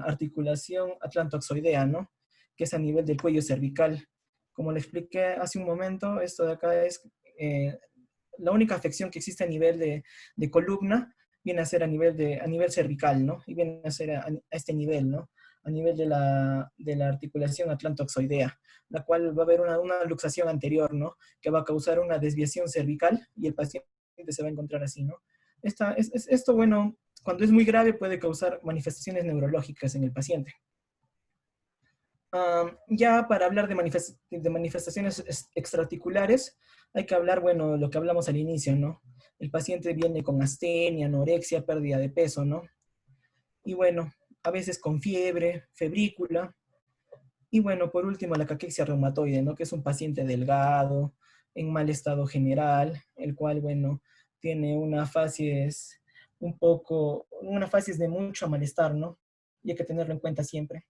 [SPEAKER 2] articulación atlantoxoidea, ¿no? Que es a nivel del cuello cervical. Como le expliqué hace un momento, esto de acá es la única afección que existe a nivel de columna, viene a ser a nivel cervical, ¿no? Y viene a ser a este nivel, ¿no? a nivel de la articulación atlantoxoidea, la cual va a haber una luxación anterior, ¿no? Que va a causar una desviación cervical y el paciente se va a encontrar así, ¿no? Esto, bueno, cuando es muy grave puede causar manifestaciones neurológicas en el paciente. Ya para hablar de manifestaciones extraarticulares, hay que hablar, bueno, lo que hablamos al inicio, ¿no? El paciente viene con astenia, anorexia, pérdida de peso, ¿no? Y bueno, a veces con fiebre, febrícula. Y bueno, por último, la caquexia reumatoide, ¿no? Que es un paciente delgado, en mal estado general, el cual, bueno, tiene una fases una fases de mucho malestar, ¿no? Y hay que tenerlo en cuenta siempre.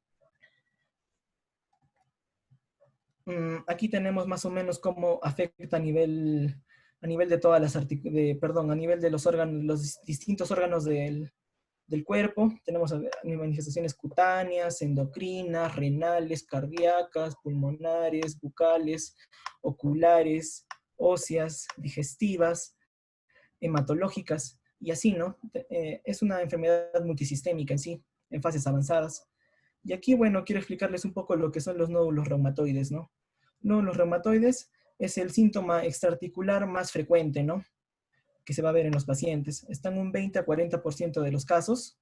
[SPEAKER 2] Aquí tenemos más o menos cómo afecta a nivel de todas las perdón, a nivel de los órganos, los distintos órganos del cuerpo. Tenemos manifestaciones cutáneas, endocrinas, renales, cardíacas, pulmonares, bucales, oculares, óseas, digestivas, hematológicas, y así, ¿no? Es una enfermedad multisistémica en sí, en fases avanzadas. Y aquí, bueno, quiero explicarles un poco lo que son los nódulos reumatoides, ¿no? Nódulos reumatoides es el síntoma extraarticular más frecuente, ¿no? Que se va a ver en los pacientes. Están un 20 a 40% de los casos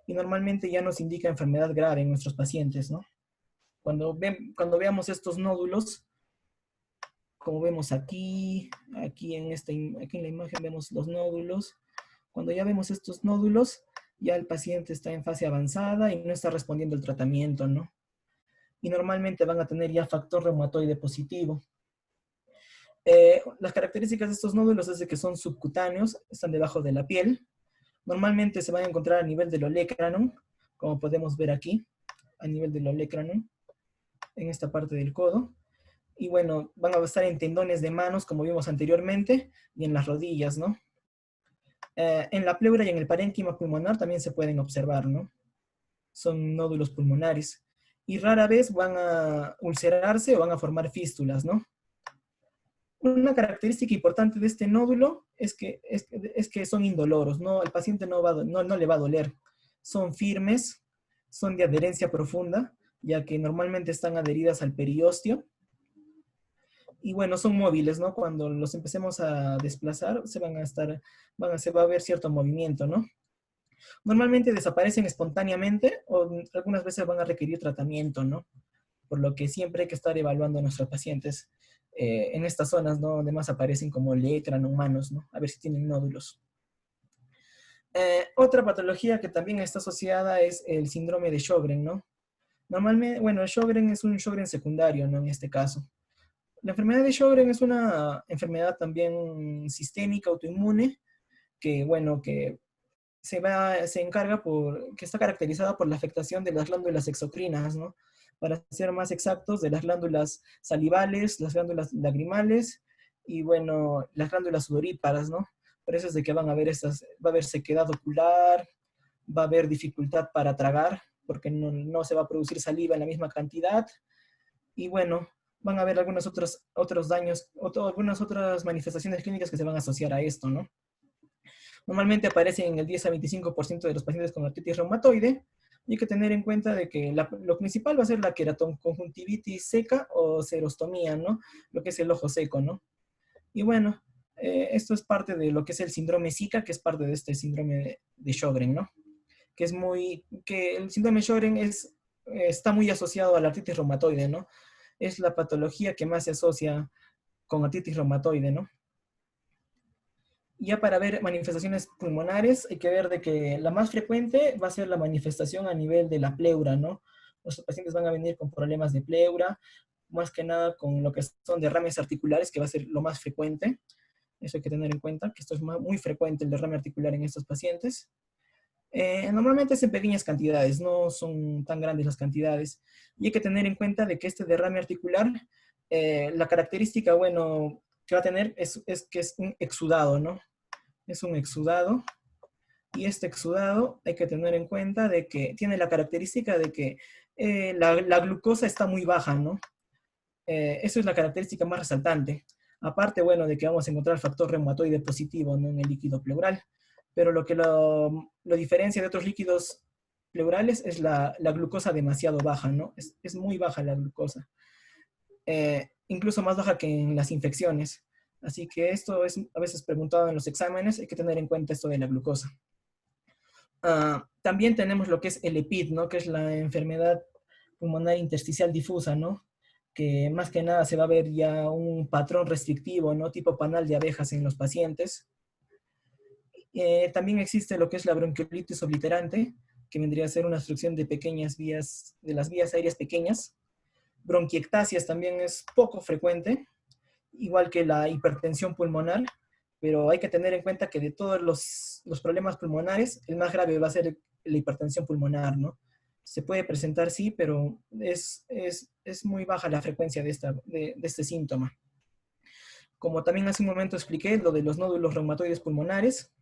[SPEAKER 2] y normalmente ya nos indica enfermedad grave en nuestros pacientes, ¿no? Cuando veamos estos nódulos, como vemos aquí en la imagen vemos los nódulos. Cuando ya vemos estos nódulos, ya el paciente está en fase avanzada y no está respondiendo al tratamiento, ¿no? Y normalmente van a tener ya factor reumatoide positivo. Las características de estos nódulos es de que son subcutáneos, están debajo de la piel. Normalmente se van a encontrar a nivel del olecranon, como podemos ver aquí, a nivel del olecranon, en esta parte del codo. Y bueno, van a estar en tendones de manos, como vimos anteriormente, y en las rodillas, ¿no? En la pleura y en el parénquima pulmonar también se pueden observar, ¿no? Son nódulos pulmonares. Y rara vez van a ulcerarse o van a formar fístulas, ¿no? Una característica importante de este nódulo es que son indoloros, ¿no? El paciente no le va a doler. Son firmes, son de adherencia profunda, ya que normalmente están adheridas al periósteo. Y bueno, son móviles, ¿no? Cuando los empecemos a desplazar, se va a ver cierto movimiento, ¿no? Normalmente desaparecen espontáneamente o algunas veces van a requerir tratamiento, ¿no? Por lo que siempre hay que estar evaluando a nuestros pacientes en estas zonas, ¿no? Donde más aparecen como lecran humanos, ¿no? A ver si tienen nódulos. Otra patología que también está asociada es el síndrome de Sjögren, ¿no? Normalmente, bueno, el Sjögren es un Sjögren secundario, ¿no? En este caso. La enfermedad de Sjögren es una enfermedad también sistémica, autoinmune, que, bueno, que que está caracterizada por la afectación de las glándulas exocrinas, ¿no? Para ser más exactos, de las glándulas salivales, las glándulas lagrimales y, bueno, las glándulas sudoríparas, ¿no? Por eso es de que va a haber sequedad ocular, va a haber dificultad para tragar, porque no se va a producir saliva en la misma cantidad, y bueno, van a haber algunos otros daños, algunas otras manifestaciones clínicas que se van a asociar a esto, ¿no? Normalmente aparecen en el 10 a 25% de los pacientes con artritis reumatoide, y hay que tener en cuenta de que lo principal va a ser la queratoconjuntivitis seca o xerostomía, ¿no? Lo que es el ojo seco, ¿no? Y bueno, esto es parte de lo que es el síndrome Zika, que es parte de este síndrome de Sjögren, ¿no? Que el síndrome de Sjögren está muy asociado a la artritis reumatoide, ¿no? Es la patología que más se asocia con artritis reumatoide, ¿no? Ya para ver manifestaciones pulmonares, hay que ver de que la más frecuente va a ser la manifestación a nivel de la pleura, ¿no? Nuestros pacientes van a venir con problemas de pleura, más que nada con lo que son derrames articulares, que va a ser lo más frecuente. Eso hay que tener en cuenta, que esto es muy frecuente, el derrame articular en estos pacientes. Normalmente es en pequeñas cantidades, no son tan grandes las cantidades. Y hay que tener en cuenta de que este derrame articular, la característica, bueno, que va a tener es que es un exudado, ¿no? Es un exudado, y este exudado hay que tener en cuenta de que tiene la característica de que la glucosa está muy baja, ¿no? Eso es la característica más resaltante. Aparte, bueno, de que vamos a encontrar el factor reumatoide positivo, ¿no? En el líquido pleural. Pero lo que lo diferencia de otros líquidos pleurales es la glucosa demasiado baja, ¿no? Es muy baja la glucosa. Incluso más baja que en las infecciones. Así que esto es a veces preguntado en los exámenes, hay que tener en cuenta esto de la glucosa. También tenemos lo que es el EPID, ¿no? Que es la enfermedad pulmonar intersticial difusa, ¿no? Que más que nada se va a ver ya un patrón restrictivo, ¿no? Tipo panal de abejas en los pacientes. También existe lo que es la bronquiolitis obliterante, que vendría a ser una obstrucción de pequeñas vías, de las vías aéreas pequeñas. Bronquiectasias también es poco frecuente, igual que la hipertensión pulmonar, pero hay que tener en cuenta que de todos los problemas pulmonares, el más grave va a ser la hipertensión pulmonar, ¿no? Se puede presentar, sí, pero es muy baja la frecuencia de este síntoma. Como también hace un momento expliqué, lo de los nódulos reumatoides pulmonares.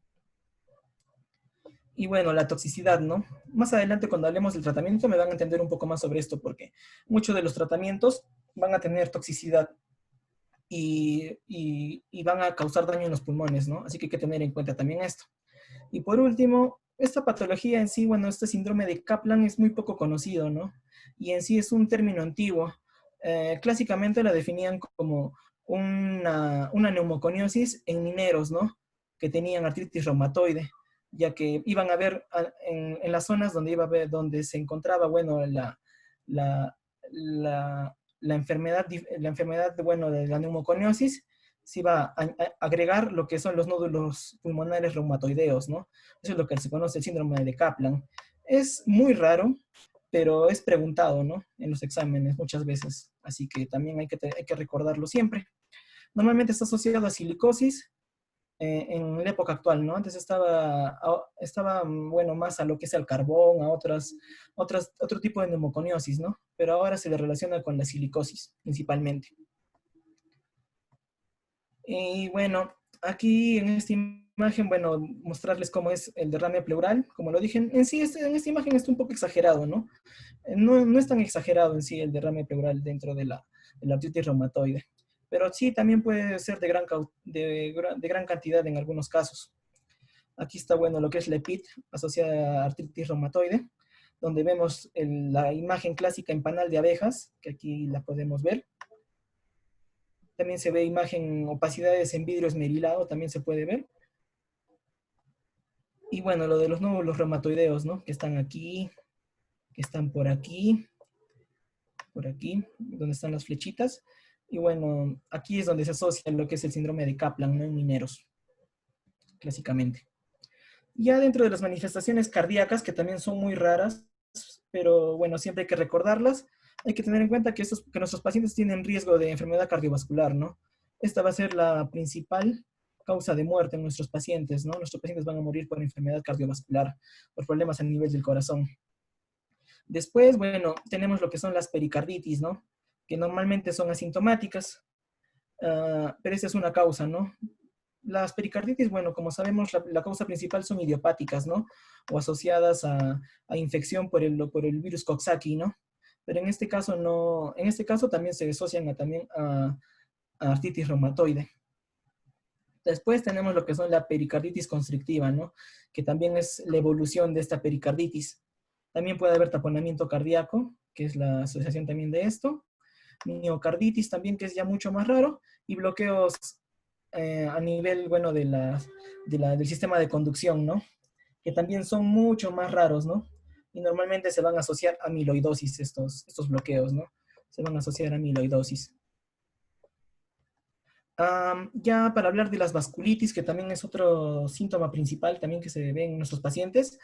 [SPEAKER 2] Y bueno, la toxicidad, ¿no? Más adelante cuando hablemos del tratamiento me van a entender un poco más sobre esto, porque muchos de los tratamientos van a tener toxicidad y van a causar daño en los pulmones, ¿no? Así que hay que tener en cuenta también esto. Y por último, esta patología en sí, bueno, este síndrome de Kaplan es muy poco conocido, ¿no? Y en sí es un término antiguo. Clásicamente la definían como una neumoconiosis en mineros, ¿no? Que tenían artritis reumatoide, ya que iban a ver en las zonas donde iba a ver, donde se encontraba, bueno, la, la enfermedad, bueno, de la neumoconiosis, se va a agregar lo que son los nódulos pulmonares reumatoideos, ¿no? Eso es lo que se conoce el síndrome de Kaplan. Es muy raro, pero es preguntado, ¿no? En los exámenes muchas veces, así que también hay que recordarlo siempre. Normalmente está asociado a silicosis en la época actual, ¿no? Antes estaba, bueno, más a lo que es el carbón, a otro tipo de neumoconiosis, ¿no? Pero ahora se le relaciona con la silicosis, principalmente. Y bueno, aquí en esta imagen, bueno, mostrarles cómo es el derrame pleural. Como lo dije, en sí, en esta imagen está un poco exagerado, ¿no? No es tan exagerado en sí el derrame pleural dentro de la artritis reumatoide. Pero sí, también puede ser de gran cantidad en algunos casos. Aquí está, bueno, lo que es la EPID asociada a artritis reumatoide, donde vemos la imagen clásica en panal de abejas, que aquí la podemos ver. También se ve imagen opacidades en vidrio esmerilado, también se puede ver. Y bueno, lo de los nódulos reumatoideos, ¿no? Que están aquí, que están por aquí, donde están las flechitas. Y bueno, aquí es donde se asocia lo que es el síndrome de Kaplan, ¿no? En mineros, clásicamente. Ya dentro de las manifestaciones cardíacas, que también son muy raras, pero bueno, siempre hay que recordarlas, hay que tener en cuenta que nuestros pacientes tienen riesgo de enfermedad cardiovascular, ¿no? Esta va a ser la principal causa de muerte en nuestros pacientes, ¿no? Nuestros pacientes van a morir por enfermedad cardiovascular, por problemas a nivel del corazón. Después, bueno, tenemos lo que son las pericarditis, ¿no? Que normalmente son asintomáticas, pero esta es una causa, ¿no? Las pericarditis, bueno, como sabemos, la causa principal son idiopáticas, ¿no? O asociadas a infección por el virus Coxsackie, ¿no? Pero en este caso no, en este caso también se asocian a artritis reumatoide. Después tenemos lo que son la pericarditis constrictiva, ¿no? Que también es la evolución de esta pericarditis. También puede haber taponamiento cardíaco, que es la asociación también de esto. Miocarditis también, que es ya mucho más raro. Y bloqueos a nivel, bueno, del sistema de conducción, ¿no? Que también son mucho más raros, ¿no? Y normalmente se van a asociar a amiloidosis estos bloqueos, ¿no? Se van a asociar a amiloidosis. Ya para hablar de las vasculitis, que también es otro síntoma principal también que se ve en nuestros pacientes,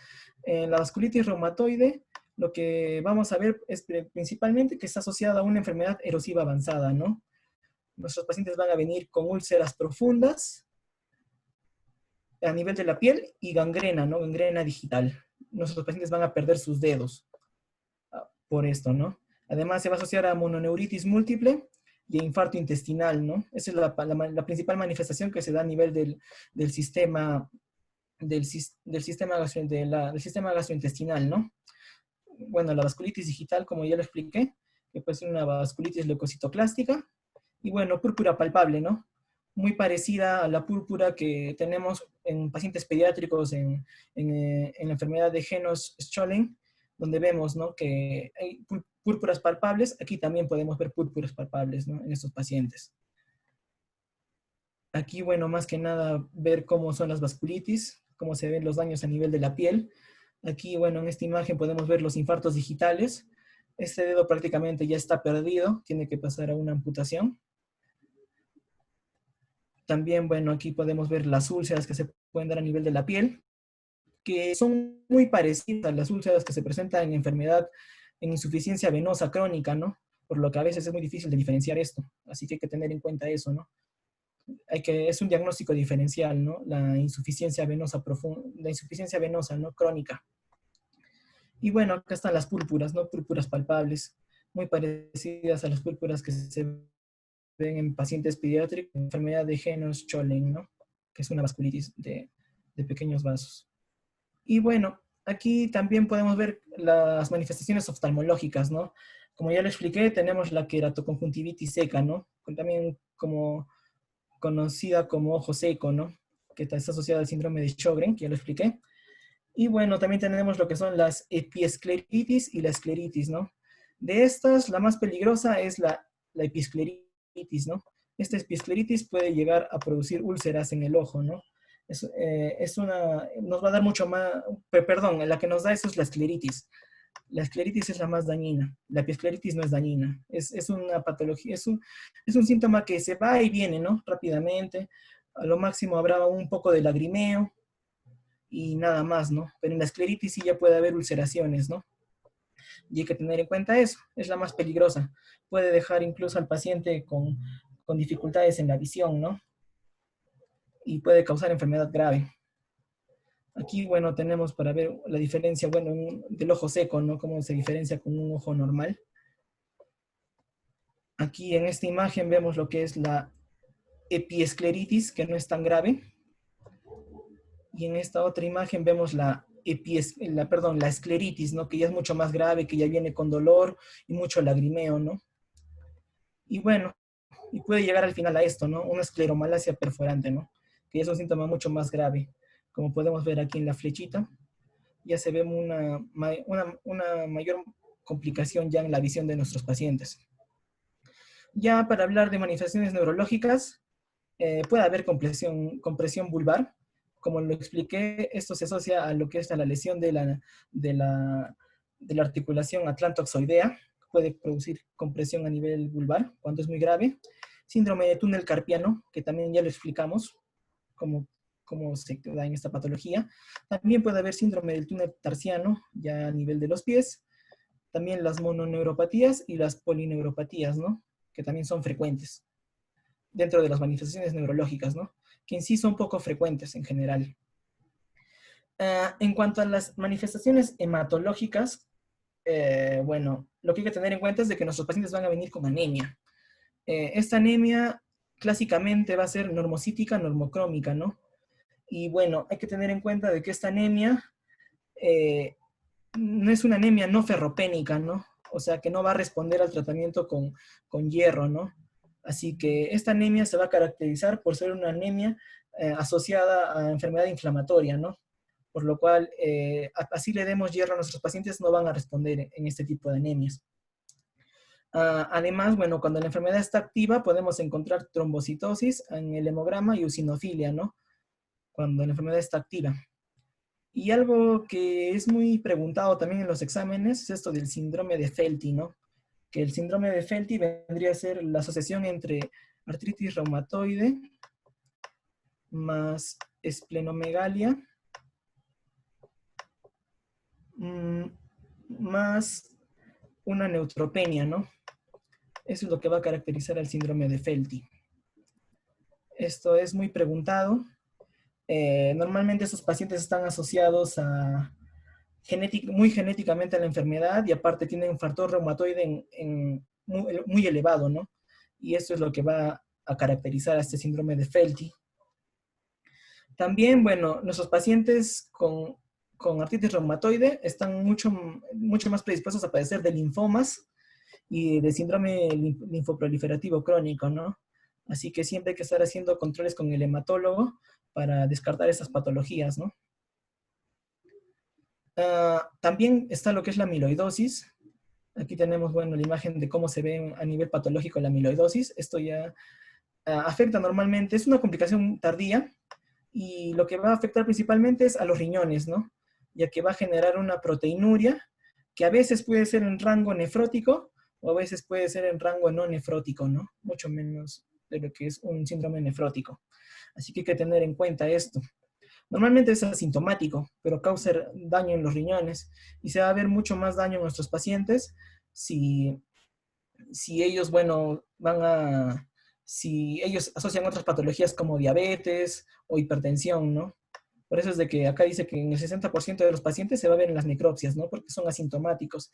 [SPEAKER 2] la vasculitis reumatoide, lo que vamos a ver es principalmente que está asociada a una enfermedad erosiva avanzada, ¿no? Nuestros pacientes van a venir con úlceras profundas a nivel de la piel y gangrena, ¿no? Gangrena digital. Nuestros pacientes van a perder sus dedos por esto, ¿no? Además se va a asociar a mononeuritis múltiple y a infarto intestinal, ¿no? Esa es la principal manifestación que se da a nivel del sistema gastrointestinal, ¿no? Bueno, la vasculitis digital, como ya lo expliqué, que puede ser una vasculitis leucocitoclástica, y bueno, púrpura palpable, ¿no? Muy parecida a la púrpura que tenemos en pacientes pediátricos en la enfermedad de Jenos-Schollen, donde vemos, ¿no?, que hay púrpuras palpables. Aquí también podemos ver púrpuras palpables, ¿no?, en estos pacientes. Aquí, bueno, más que nada ver cómo son las vasculitis, cómo se ven los daños a nivel de la piel. Aquí, bueno, en esta imagen podemos ver los infartos digitales. Este dedo prácticamente ya está perdido, tiene que pasar a una amputación. También, bueno, aquí podemos ver las úlceras que se pueden dar a nivel de la piel, que son muy parecidas a las úlceras que se presentan en enfermedad, en insuficiencia venosa crónica, ¿no? Por lo que a veces es muy difícil de diferenciar esto. Así que hay que tener en cuenta eso, ¿no? Es un diagnóstico diferencial, ¿no? La insuficiencia venosa profunda, la insuficiencia venosa, ¿no?, crónica. Y bueno, acá están las púrpuras, ¿no? Púrpuras palpables, muy parecidas a las púrpuras que se ven en pacientes pediátricos, enfermedad de Jenosch-Schollen, ¿no?, que es una vasculitis de pequeños vasos. Y bueno, aquí también podemos ver las manifestaciones oftalmológicas, ¿no? Como ya lo expliqué, tenemos la queratoconjuntivitis seca, ¿no? También como conocida como ojo seco, ¿no?, que está asociada al síndrome de Sjögren, que ya lo expliqué. Y bueno, también tenemos lo que son las epiescleritis y la escleritis, ¿no? De estas, la más peligrosa es la epiescleritis, ¿no? Esta epiescleritis puede llegar a producir úlceras en el ojo, ¿no? Nos va a dar mucho más, perdón, la que nos da eso es la escleritis. La escleritis es la más dañina, la epiescleritis no es dañina, es una patología, es un síntoma que se va y viene, ¿no?, rápidamente. A lo máximo habrá un poco de lagrimeo y nada más, ¿no? Pero en la escleritis sí ya puede haber ulceraciones, ¿no? Y hay que tener en cuenta eso, es la más peligrosa. Puede dejar incluso al paciente con dificultades en la visión, ¿no? Y puede causar enfermedad grave. Aquí, bueno, tenemos para ver la diferencia, bueno, del ojo seco, ¿no? Cómo se diferencia con un ojo normal. Aquí en esta imagen vemos lo que es la epiescleritis, que no es tan grave. Y en esta otra imagen vemos la escleritis, ¿no?, que ya es mucho más grave, que ya viene con dolor y mucho lagrimeo, ¿no? Y bueno, y puede llegar al final a esto, ¿no?, una escleromalacia perforante, ¿no?, que es un síntoma mucho más grave. Como podemos ver aquí en la flechita, ya se ve una mayor complicación ya en la visión de nuestros pacientes. Ya para hablar de manifestaciones neurológicas, puede haber compresión vulvar. Como lo expliqué, esto se asocia a lo que es la lesión de la articulación atlantoxoidea. Puede producir compresión a nivel vulvar cuando es muy grave. Síndrome de túnel carpiano, que también ya lo explicamos, cómo se da en esta patología. También puede haber síndrome del túnel tarsiano, ya a nivel de los pies. También las mononeuropatías y las polineuropatías, ¿no?, que también son frecuentes dentro de las manifestaciones neurológicas, ¿no?, que en sí son poco frecuentes en general. En cuanto a las manifestaciones hematológicas, bueno, lo que hay que tener en cuenta es de que nuestros pacientes van a venir con anemia. Esta anemia clásicamente va a ser normocítica, normocrómica, ¿no? Y bueno, hay que tener en cuenta de que esta anemia no es una anemia no ferropénica, ¿no? O sea, que no va a responder al tratamiento con hierro, ¿no? Así que esta anemia se va a caracterizar por ser una anemia asociada a enfermedad inflamatoria, ¿no? Por lo cual, así le demos hierro a nuestros pacientes, no van a responder en este tipo de anemias. Además, bueno, cuando la enfermedad está activa, podemos encontrar trombocitosis en el hemograma y eosinofilia, ¿no?, cuando la enfermedad está activa. Y algo que es muy preguntado también en los exámenes es esto del síndrome de Felty, ¿no? Que el síndrome de Felty vendría a ser la asociación entre artritis reumatoide más esplenomegalia más una neutropenia, ¿no? Eso es lo que va a caracterizar al síndrome de Felty. Esto es muy preguntado. Normalmente estos pacientes están asociados muy genéticamente a la enfermedad y aparte tienen un factor reumatoide muy elevado, ¿no? Y eso es lo que va a caracterizar a este síndrome de Felty. También, bueno, nuestros pacientes con artritis reumatoide están mucho más predispuestos a padecer de linfomas y de síndrome linfoproliferativo crónico, ¿no? Así que siempre hay que estar haciendo controles con el hematólogo para descartar esas patologías, ¿no? También está lo que es la amiloidosis. Aquí tenemos, bueno, la imagen de cómo se ve a nivel patológico la amiloidosis. Esto ya afecta normalmente, es una complicación tardía, y lo que va a afectar principalmente es a los riñones, ¿no? Ya que va a generar una proteinuria que a veces puede ser en rango nefrótico o a veces puede ser en rango no nefrótico, ¿no? Mucho menos de lo que es un síndrome nefrótico. Así que hay que tener en cuenta esto. Normalmente es asintomático, pero causa daño en los riñones y se va a ver mucho más daño en nuestros pacientes si, si ellos, bueno, si ellos asocian otras patologías como diabetes o hipertensión, ¿no? Por eso es de que acá dice que en el 60% de los pacientes se va a ver en las necropsias, ¿no? Porque son asintomáticos.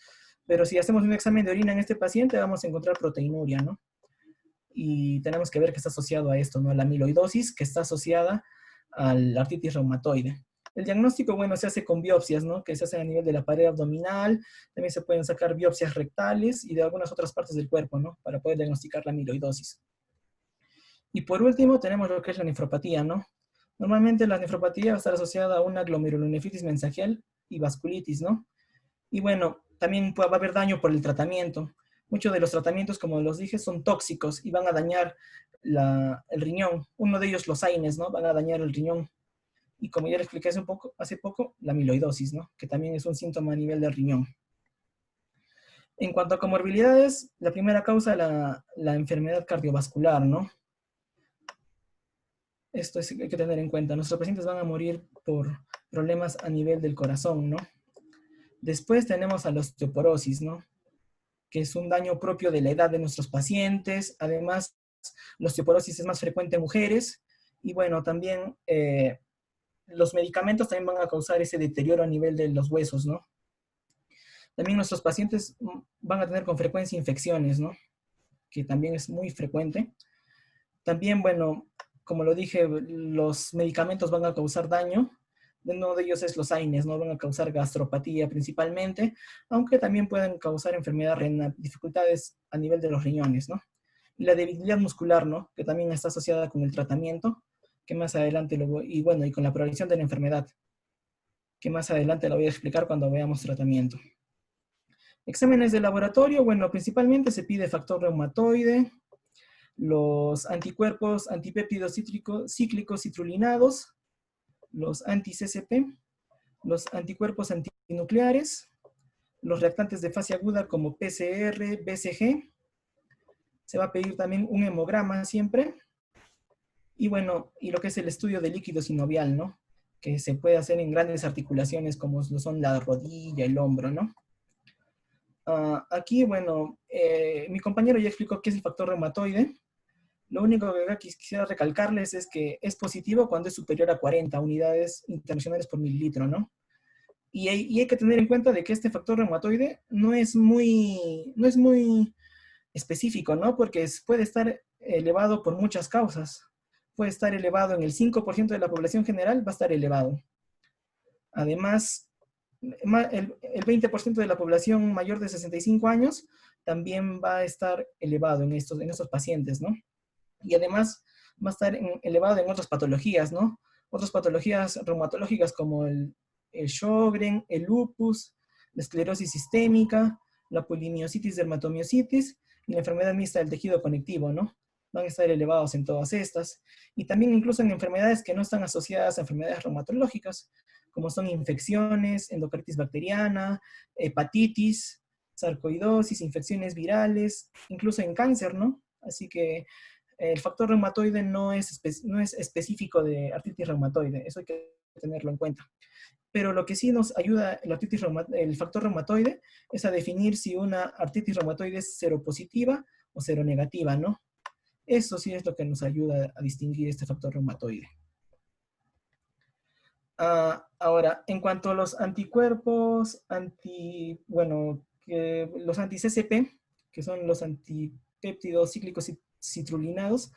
[SPEAKER 2] Pero si hacemos un examen de orina en este paciente, vamos a encontrar proteinuria, ¿no? Y tenemos que ver que está asociado a esto, ¿no? A la amiloidosis, que está asociada a la artritis reumatoide. El diagnóstico, bueno, se hace con biopsias, ¿no? Que se hacen a nivel de la pared abdominal, también se pueden sacar biopsias rectales y de algunas otras partes del cuerpo, ¿no? Para poder diagnosticar la amiloidosis. Y por último, tenemos lo que es la nefropatía, ¿no? Normalmente la nefropatía va a estar asociada a una glomerulonefritis mensagial y vasculitis, ¿no? Y bueno, también va a haber daño por el tratamiento. Muchos de los tratamientos, como los dije, son tóxicos y van a dañar el riñón. Uno de ellos, los AINES, ¿no? Van a dañar el riñón. Y como ya le expliqué hace poco, la amiloidosis, ¿no? Que también es un síntoma a nivel del riñón. En cuanto a comorbilidades, la primera causa, la enfermedad cardiovascular, ¿no? Esto hay que tener en cuenta. Nuestros pacientes van a morir por problemas a nivel del corazón, ¿no? Después tenemos a la osteoporosis, ¿no? Que es un daño propio de la edad de nuestros pacientes. Además, la osteoporosis es más frecuente en mujeres. Y bueno, también los medicamentos también van a causar ese deterioro a nivel de los huesos, ¿no? También nuestros pacientes van a tener con frecuencia infecciones, ¿no? Que también es muy frecuente. También, bueno, como lo dije, los medicamentos van a causar daño. Uno de ellos es los AINES, ¿no? Van a causar gastropatía principalmente, aunque también pueden causar enfermedad renal, dificultades a nivel de los riñones, ¿no? Y la debilidad muscular, ¿no? Que también está asociada con el tratamiento, que más adelante y bueno, y con la progresión de la enfermedad, que más adelante lo voy a explicar cuando veamos tratamiento. Exámenes de laboratorio, bueno, principalmente se pide factor reumatoide, los anticuerpos antipéptidos cíclicos citrulinados, los anti-CCP, los anticuerpos antinucleares, los reactantes de fase aguda como PCR, BCG. Se va a pedir también un hemograma siempre. Y bueno, y lo que es el estudio de líquido sinovial, ¿no? Que se puede hacer en grandes articulaciones como lo son la rodilla, el hombro, ¿no? Aquí, bueno, mi compañero ya explicó qué es el factor reumatoide. Lo único que acá quisiera recalcarles es que es positivo cuando es superior a 40 unidades internacionales por mililitro, ¿no? Y hay que tener en cuenta de que este factor reumatoide no es muy específico, ¿no? Porque puede estar elevado por muchas causas. Puede estar elevado en el 5% de la población general, va a estar elevado. Además, el 20% de la población mayor de 65 años también va a estar elevado en estos pacientes, ¿no? Y además va a estar elevado en otras patologías, ¿no? Otras patologías reumatológicas como el Sjögren, el lupus, la esclerosis sistémica, la polimiositis dermatomiositis y la enfermedad mixta del tejido conectivo, ¿no? Van a estar elevados en todas estas. Y también incluso en enfermedades que no están asociadas a enfermedades reumatológicas, como son infecciones, endocarditis bacteriana, hepatitis, sarcoidosis, infecciones virales, incluso en cáncer, ¿no? Así que el factor reumatoide no es específico de artritis reumatoide, eso hay que tenerlo en cuenta. Pero lo que sí nos ayuda el factor reumatoide es a definir si una artritis reumatoide es seropositiva o seronegativa, ¿no? Eso sí es lo que nos ayuda a distinguir este factor reumatoide. Ahora, en cuanto a los anticuerpos, los anti-CCP, que son los antipéptidos cíclicos citrulinados,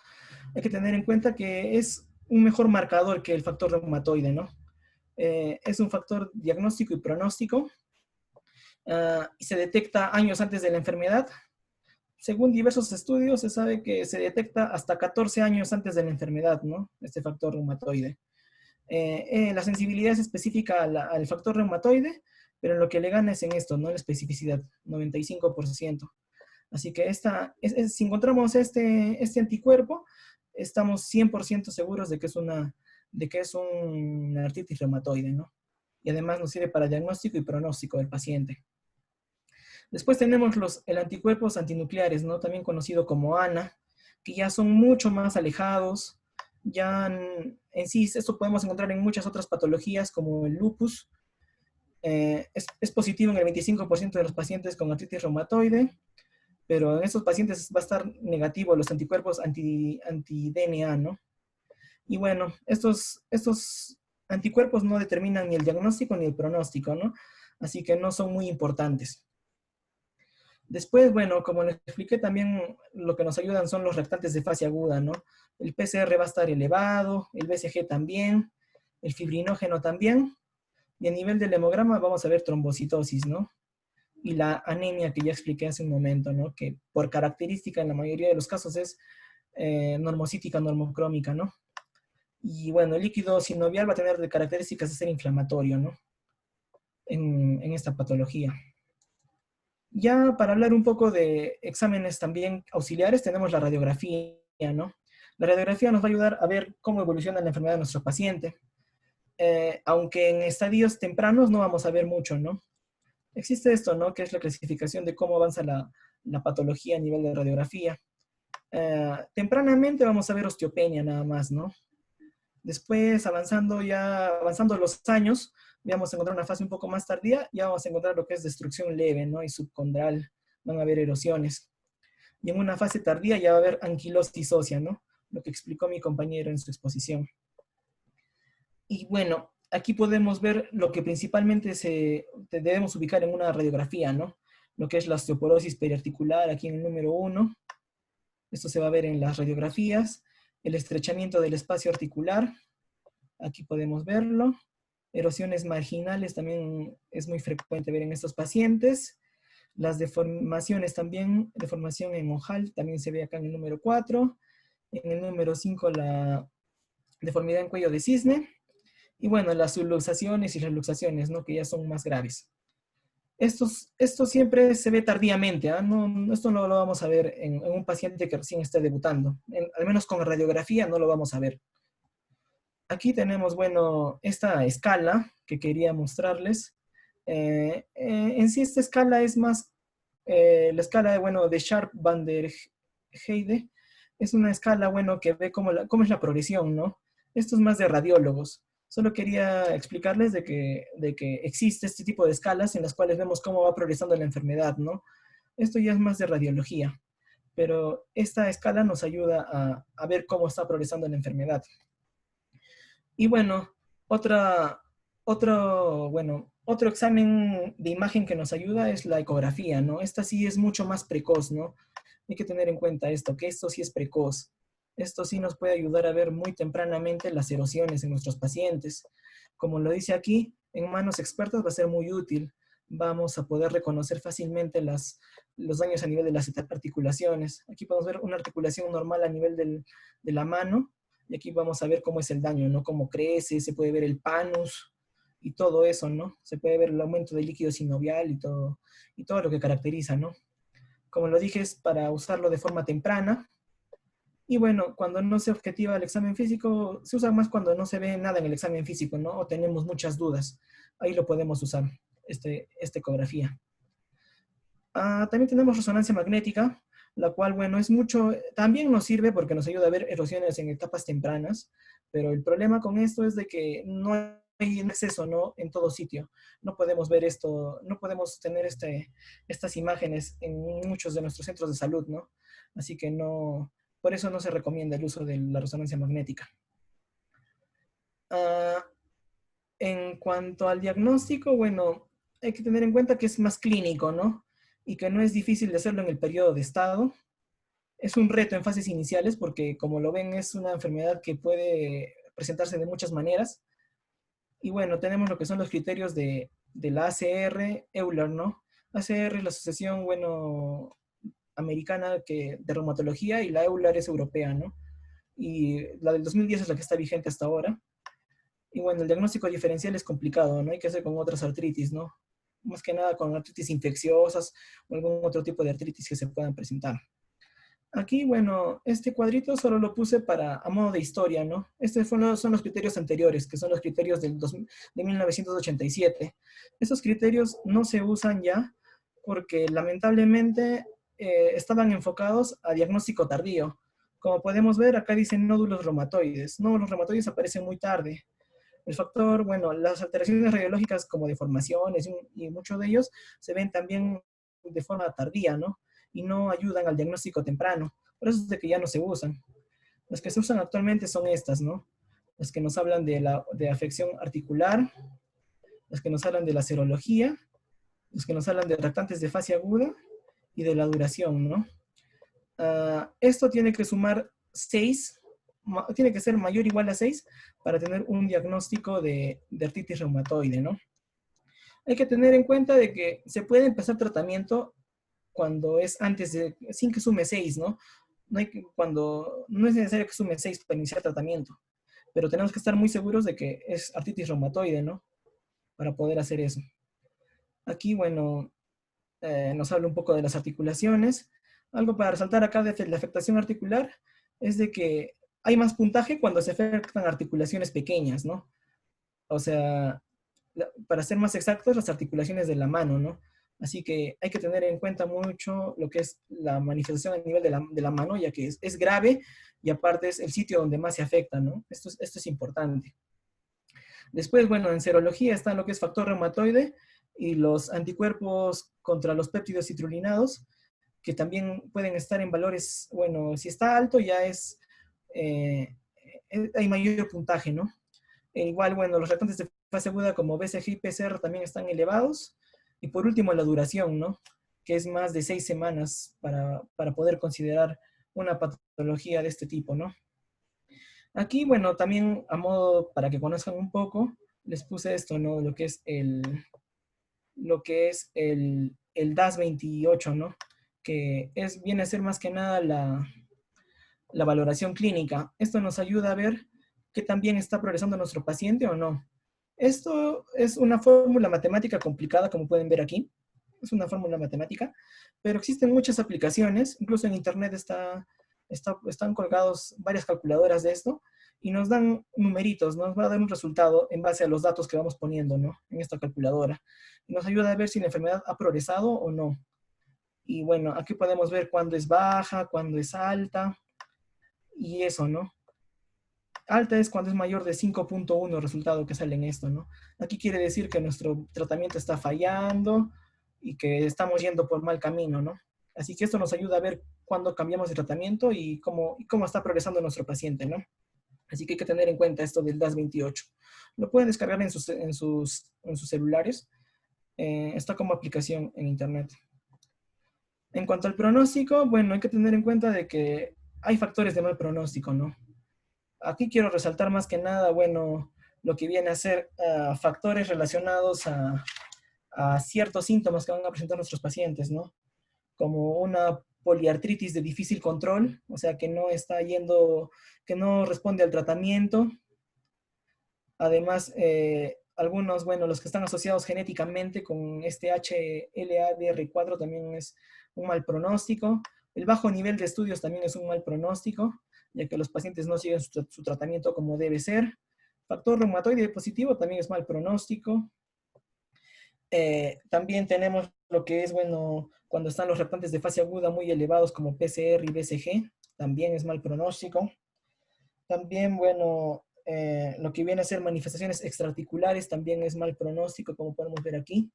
[SPEAKER 2] hay que tener en cuenta que es un mejor marcador que el factor reumatoide, ¿no? Es un factor diagnóstico y pronóstico, y se detecta años antes de la enfermedad. Según diversos estudios, se sabe que se detecta hasta 14 años antes de la enfermedad, ¿no? Este factor reumatoide. La sensibilidad es específica al factor reumatoide, pero en lo que le gana es en esto, ¿no? La especificidad, 95%. Así que si encontramos este anticuerpo, estamos 100% seguros de que es una artritis reumatoide, ¿no? Y además nos sirve para diagnóstico y pronóstico del paciente. Después tenemos los anticuerpos antinucleares, ¿no? También conocido como ANA, que ya son mucho más alejados. Ya en sí, esto podemos encontrar en muchas otras patologías como el lupus. Es positivo en el 25% de los pacientes con artritis reumatoide, pero en estos pacientes va a estar negativo los anticuerpos anti-DNA, ¿no? Y bueno, estos anticuerpos no determinan ni el diagnóstico ni el pronóstico, ¿no? Así que no son muy importantes. Después, bueno, como les expliqué también, lo que nos ayudan son los reactantes de fase aguda, ¿no? El PCR va a estar elevado, el BCG también, el fibrinógeno también, y a nivel del hemograma vamos a ver trombocitosis, ¿no? Y la anemia que ya expliqué hace un momento, ¿no? Que por característica en la mayoría de los casos es normocítica, normocrómica, ¿no? Y bueno, el líquido sinovial va a tener de características de ser inflamatorio, ¿no? En esta patología. Ya para hablar un poco de exámenes también auxiliares, tenemos la radiografía, ¿no? La radiografía nos va a ayudar a ver cómo evoluciona la enfermedad de nuestro paciente. Aunque en estadios tempranos no vamos a ver mucho, ¿no? Existe esto, ¿no? Que es la clasificación de cómo avanza la patología a nivel de radiografía. Tempranamente vamos a ver osteopenia nada más, ¿no? Después, avanzando los años, vamos a encontrar una fase un poco más tardía, ya vamos a encontrar lo que es destrucción leve, ¿no? Y subcondral, van a haber erosiones. Y en una fase tardía ya va a haber anquilosis ósea, ¿no? Lo que explicó mi compañero en su exposición. Y bueno, aquí podemos ver lo que principalmente debemos ubicar en una radiografía, ¿no? Lo que es la osteoporosis periarticular, aquí en el número 1. Esto se va a ver en las radiografías. El estrechamiento del espacio articular, aquí podemos verlo. Erosiones marginales también es muy frecuente ver en estos pacientes. Las deformaciones también, deformación en ojal, también se ve acá en el número 4. En el número 5 la deformidad en cuello de cisne. Y bueno, las subluxaciones y las luxaciones, ¿no? Que ya son más graves. Esto siempre se ve tardíamente, ¿eh? No, esto no lo vamos a ver en un paciente que recién está debutando. Al menos con radiografía no lo vamos a ver. Aquí tenemos, bueno, esta escala que quería mostrarles. En sí esta escala es más, la escala, bueno, de Sharp-Van der Heide. Es una escala, bueno, que ve cómo es la progresión, ¿no? Esto es más de radiólogos. Solo quería explicarles de que existe este tipo de escalas en las cuales vemos cómo va progresando la enfermedad, ¿no? Esto ya es más de radiología, pero esta escala nos ayuda a ver cómo está progresando la enfermedad. Y bueno, otro examen de imagen que nos ayuda es la ecografía, ¿no? Esta sí es mucho más precoz, ¿no? Hay que tener en cuenta esto, que esto sí es precoz. Esto sí nos puede ayudar a ver muy tempranamente las erosiones en nuestros pacientes. Como lo dice aquí, en manos expertas va a ser muy útil. Vamos a poder reconocer fácilmente los daños a nivel de las articulaciones. Aquí podemos ver una articulación normal a nivel de la mano, y aquí vamos a ver cómo es el daño, ¿no? Cómo crece, se puede ver el panus y todo eso, ¿no? Se puede ver el aumento del líquido sinovial y todo lo que caracteriza, ¿no? Como lo dije, es para usarlo de forma temprana. Y bueno, cuando no se objetiva el examen físico, se usa más cuando no se ve nada en el examen físico, ¿no? O tenemos muchas dudas. Ahí lo podemos usar, esta ecografía. También tenemos resonancia magnética, la cual, bueno, también nos sirve porque nos ayuda a ver erosiones en etapas tempranas, pero el problema con esto es de que no hay acceso, ¿no? En todo sitio. No podemos ver esto, no podemos tener estas imágenes en muchos de nuestros centros de salud, ¿no? Así que no, por eso no se recomienda el uso de la resonancia magnética. En cuanto al diagnóstico, bueno, hay que tener en cuenta que es más clínico, ¿no? Y que no es difícil de hacerlo en el periodo de estado. Es un reto en fases iniciales porque, como lo ven, es una enfermedad que puede presentarse de muchas maneras. Y bueno, tenemos lo que son los criterios de la ACR, EULAR, ¿no? ACR es la asociación, bueno, americana de reumatología, y la EULAR es europea, ¿no? Y la del 2010 es la que está vigente hasta ahora. Y bueno, el diagnóstico diferencial es complicado, ¿no? Hay que hacer con otras artritis, ¿no? Más que nada con artritis infecciosas o algún otro tipo de artritis que se puedan presentar. Aquí, bueno, este cuadrito solo lo puse a modo de historia, ¿no? Estos son los criterios anteriores, que son los criterios de 1987. Estos criterios no se usan ya porque lamentablemente estaban enfocados a diagnóstico tardío. Como podemos ver, acá dicen nódulos reumatoides. Nódulos reumatoides aparecen muy tarde. El factor, bueno, las alteraciones radiológicas como deformaciones y muchos de ellos se ven también de forma tardía, ¿no? Y no ayudan al diagnóstico temprano. Por eso es de que ya no se usan. Las que se usan actualmente son estas, ¿no? Las que nos hablan de afección articular, las que nos hablan de la serología, las que nos hablan de reactantes de fase aguda y de la duración, ¿no? Esto tiene que sumar 6, tiene que ser mayor o igual a 6 para tener un diagnóstico de artritis reumatoide, ¿no? Hay que tener en cuenta de que se puede empezar tratamiento cuando es sin que sume 6, ¿no? No es necesario que sume 6 para iniciar tratamiento, pero tenemos que estar muy seguros de que es artritis reumatoide, ¿no? Para poder hacer eso. Aquí, bueno, nos habla un poco de las articulaciones. Algo para resaltar acá de la afectación articular es de que hay más puntaje cuando se afectan articulaciones pequeñas, ¿no? O sea, para ser más exactos, las articulaciones de la mano, ¿no? Así que hay que tener en cuenta mucho lo que es la manifestación a nivel de la mano, ya que es grave y aparte es el sitio donde más se afecta, ¿no? Esto es importante. Después, bueno, en serología está lo que es factor reumatoide y los anticuerpos contra los péptidos citrulinados, que también pueden estar en valores, bueno, si está alto ya hay mayor puntaje, ¿no? Igual, bueno, los reactantes de fase aguda como BCG y PCR también están elevados. Y por último, la duración, ¿no? Que es más de 6 semanas para poder considerar una patología de este tipo, ¿no? Aquí, bueno, también a modo para que conozcan un poco, les puse esto, ¿no? El DAS28, ¿no? Que viene a ser más que nada la valoración clínica. Esto nos ayuda a ver qué tan bien está progresando nuestro paciente o no. Esto es una fórmula matemática complicada, como pueden ver aquí. Es una fórmula matemática, pero existen muchas aplicaciones. Incluso en internet están colgados varias calculadoras de esto y nos dan numeritos, nos va a dar un resultado en base a los datos que vamos poniendo, ¿no? En esta calculadora. Y nos ayuda a ver si la enfermedad ha progresado o no. Y bueno, aquí podemos ver cuándo es baja, cuándo es alta y eso, ¿no? Alta es cuando es mayor de 5.1 el resultado que sale en esto, ¿no? Aquí quiere decir que nuestro tratamiento está fallando y que estamos yendo por mal camino, ¿no? Así que esto nos ayuda a ver cuándo cambiamos de tratamiento y cómo está progresando nuestro paciente, ¿no? Así que hay que tener en cuenta esto del DAS28. Lo pueden descargar en sus celulares. Está como aplicación en internet. En cuanto al pronóstico, bueno, hay que tener en cuenta de que hay factores de mal pronóstico, ¿no? Aquí quiero resaltar más que nada, bueno, lo que viene a ser factores relacionados a ciertos síntomas que van a presentar nuestros pacientes, ¿no? Como una poliartritis de difícil control, o sea, que no responde al tratamiento. Además, algunos, bueno, los que están asociados genéticamente con este HLA-DR4 también es un mal pronóstico. El bajo nivel de estudios también es un mal pronóstico, ya que los pacientes no siguen su tratamiento como debe ser. Factor reumatoide positivo también es mal pronóstico. También tenemos lo que es, bueno, cuando están los reactantes de fase aguda muy elevados como PCR y BCG, también es mal pronóstico. También, bueno, lo que viene a ser manifestaciones extraarticulares también es mal pronóstico, como podemos ver aquí.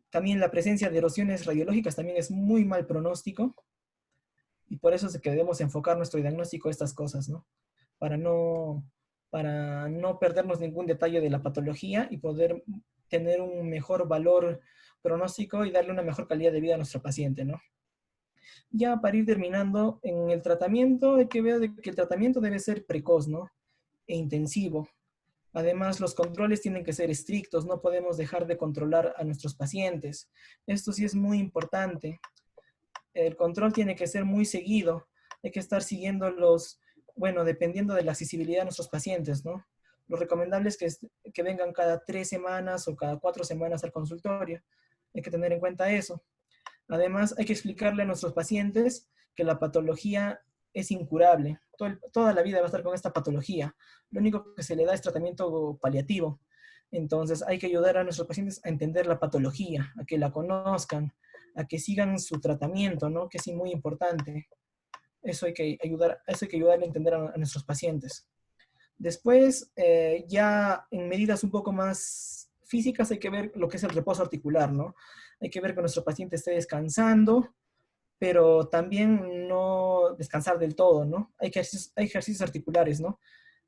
[SPEAKER 2] También la presencia de erosiones radiológicas también es muy mal pronóstico. Y por eso es que debemos enfocar nuestro diagnóstico a estas cosas, ¿no? Para no perdernos ningún detalle de la patología y poder tener un mejor valor pronóstico y darle una mejor calidad de vida a nuestro paciente, ¿no? Ya para ir terminando, en el tratamiento hay que ver que el tratamiento debe ser precoz, ¿no? E intensivo. Además, los controles tienen que ser estrictos, no podemos dejar de controlar a nuestros pacientes. Esto sí es muy importante. El control tiene que ser muy seguido. Hay que estar siguiendo bueno, dependiendo de la accesibilidad de nuestros pacientes, ¿no? Lo recomendable es que vengan cada 3 semanas o cada 4 semanas al consultorio. Hay que tener en cuenta eso. Además, hay que explicarle a nuestros pacientes que la patología es incurable. Toda la vida va a estar con esta patología. Lo único que se le da es tratamiento paliativo. Entonces, hay que ayudar a nuestros pacientes a entender la patología, a que la conozcan, a que sigan su tratamiento, ¿no? Que es muy importante. Eso hay que ayudar a entender a nuestros pacientes. Después, ya en medidas un poco más físicas, hay que ver lo que es el reposo articular, ¿no? Hay que ver que nuestro paciente esté descansando, pero también no descansar del todo, ¿no? Hay ejercicios articulares, ¿no?